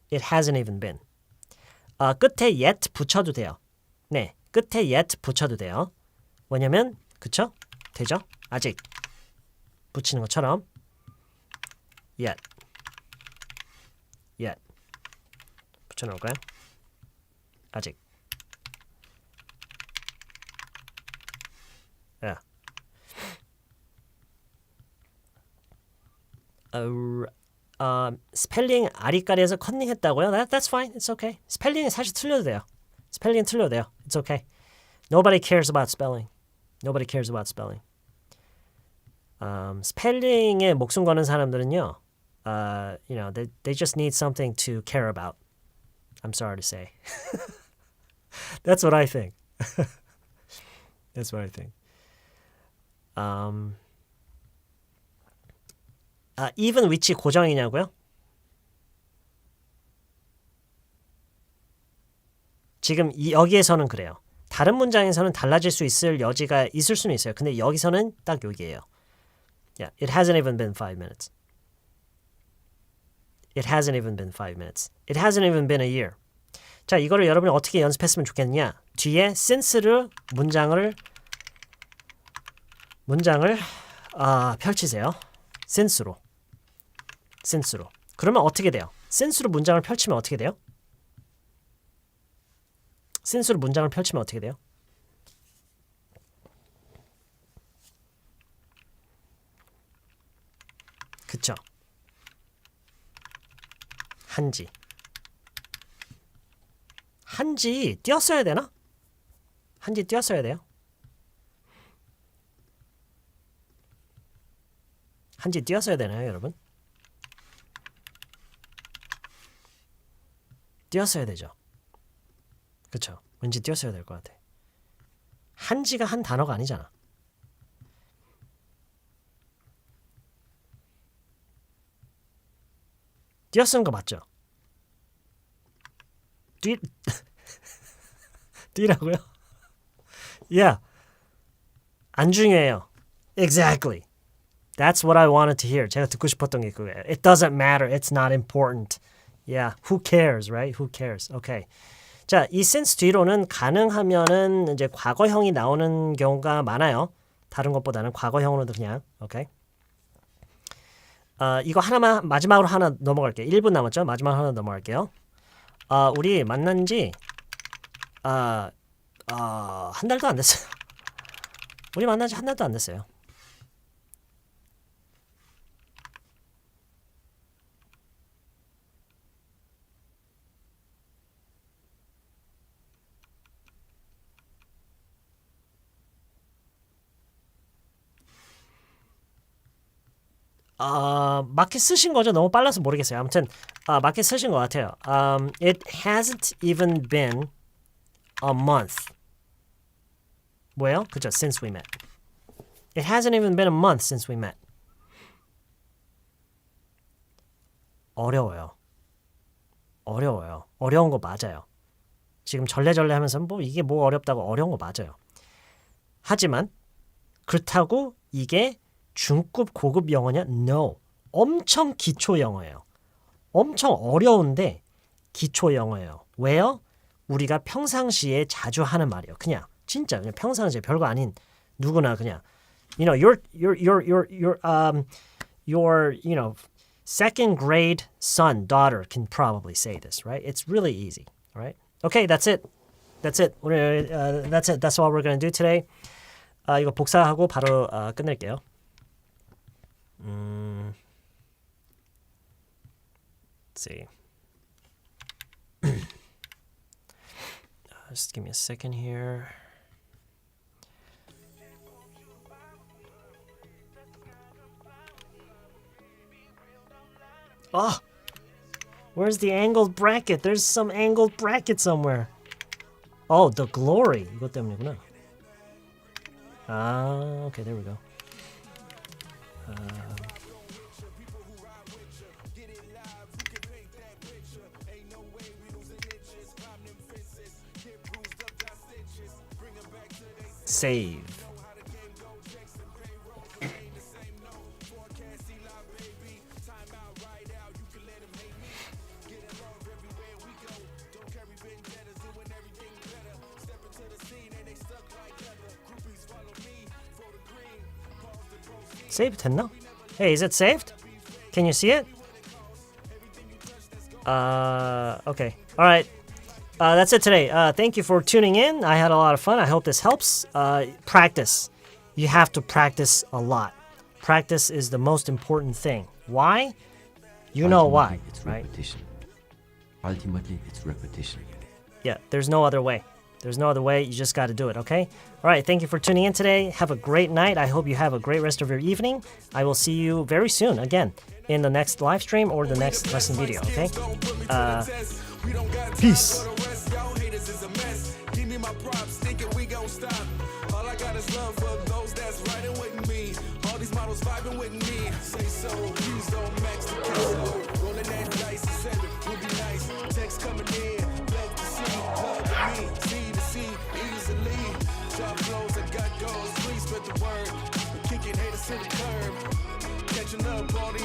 It hasn't even been. 끝에 yet 붙여도 돼요. 네, 끝에 yet 붙여도 돼요. 왜냐면 그쵸? 되죠? 아직 붙이는 것처럼 yet. yet. 붙여놓을까요? 아직. Yeah. 스펠링 아리까리에서 컨닝했다고요? That's fine. It's okay. 스펠링이 사실 틀려도 돼요. 스펠링 틀려도 돼요. It's okay. Nobody cares about spelling. Nobody cares about spelling. 스펠링에 목숨 거는 사람들은요, you know, they just need something to care about. I'm sorry to say. That's what I think. That's what I think. even 위치 고정이냐고요? 지금 여기에서는 그래요. 다른 문장에서는 달라질 수 있을 여지가 있을 수는 있어요. 근데 여기서는 딱 여기예요. Yeah, it hasn't even been 5 minutes. It hasn't even been 5 minutes. It hasn't even been a year. 자, 이거를 여러분이 어떻게 연습했으면 좋겠느냐? 뒤에 since를 문장을 펼치세요. since로. 그러면 어떻게 돼요? since로 문장을 펼치면 어떻게 돼요? since로 문장을 펼치면 어떻게 돼요? 그쵸? 한지 띄었어야 되나? 한지 띄었어야 돼요? 한지 띄었어야 되나요, 여러분? 띄었어야 되죠. 그쵸? 왠지 띄었어야 될 것 같아. 한지가 한 단어가 아니잖아. 띄었은 거 맞죠? 띄라고요? Yeah. 안 중요해요. Exactly. That's what I wanted to hear. 제가 듣고 싶었던 게 그거예요. It doesn't matter. It's not important. Yeah. Who cares, right? Who cares? Okay. 자, 이 since 뒤로는 가능하면은 이제 과거형이 나오는 경우가 많아요. 다른 것보다는 과거형으로도 그냥. 오케이. 이거 하나만 마지막으로 하나 넘어갈게요. 1분 남았죠? 마지막 하나 넘어갈게요. 우리 만난 지 한 달도 안 됐어요. 우리 만난 지 한 달도 안 됐어요. 마켓 쓰신 거죠? 너무 빨라서 모르겠어요. 아무튼 마켓 쓰신 것 같아요. It hasn't even been a month. 뭐예요? 그죠? Since we met. It hasn't even been a month since we met. 어려워요. 어려운 거 맞아요. 지금 절레절레 하면서 뭐 이게 뭐 어렵다고 어려운 거 맞아요. 하지만 그렇다고 이게 중급 고급 영어냐? No. 엄청 기초 영어예요. 엄청 어려운데 기초 영어예요. 왜요? 우리가 평상시에 자주 하는 말이에요. 그냥 진짜 그냥 평상시에 별거 아닌 누구나 그냥 you know your second grade son, daughter can probably say this, right? It's really easy, right? Okay, that's it. That's it. That's it. That's all we're going to do today. 이거 복사하고 바로 끝낼게요. Let's see. Just give me a second here. Oh, where's the angled bracket? There's some angled bracket somewhere. Oh, the glory. 이것 때문이구나. Okay, there we go. Save. Save 됐나? Hey, is it saved? Can you see it? Okay. All right. That's it today. Thank you for tuning in. I had a lot of fun. I hope this helps. Practice. You have to practice a lot. Practice is the most important thing. Why? You know why, It's right? repetition. Ultimately, it's repetition. Yeah, there's no other way. There's no other way. You just got to do it, okay? All right, thank you for tuning in today. Have a great night. I hope you have a great rest of your evening. I will see you very soon, again, in the next live stream or the next lesson video, okay? Peace. Rolling that dice, 7 would be nice. Text coming in, love to see, love me, C to C, easily. Drop flows, I got goals, please spread the word. Kicking haters to the curb. Catching up, all the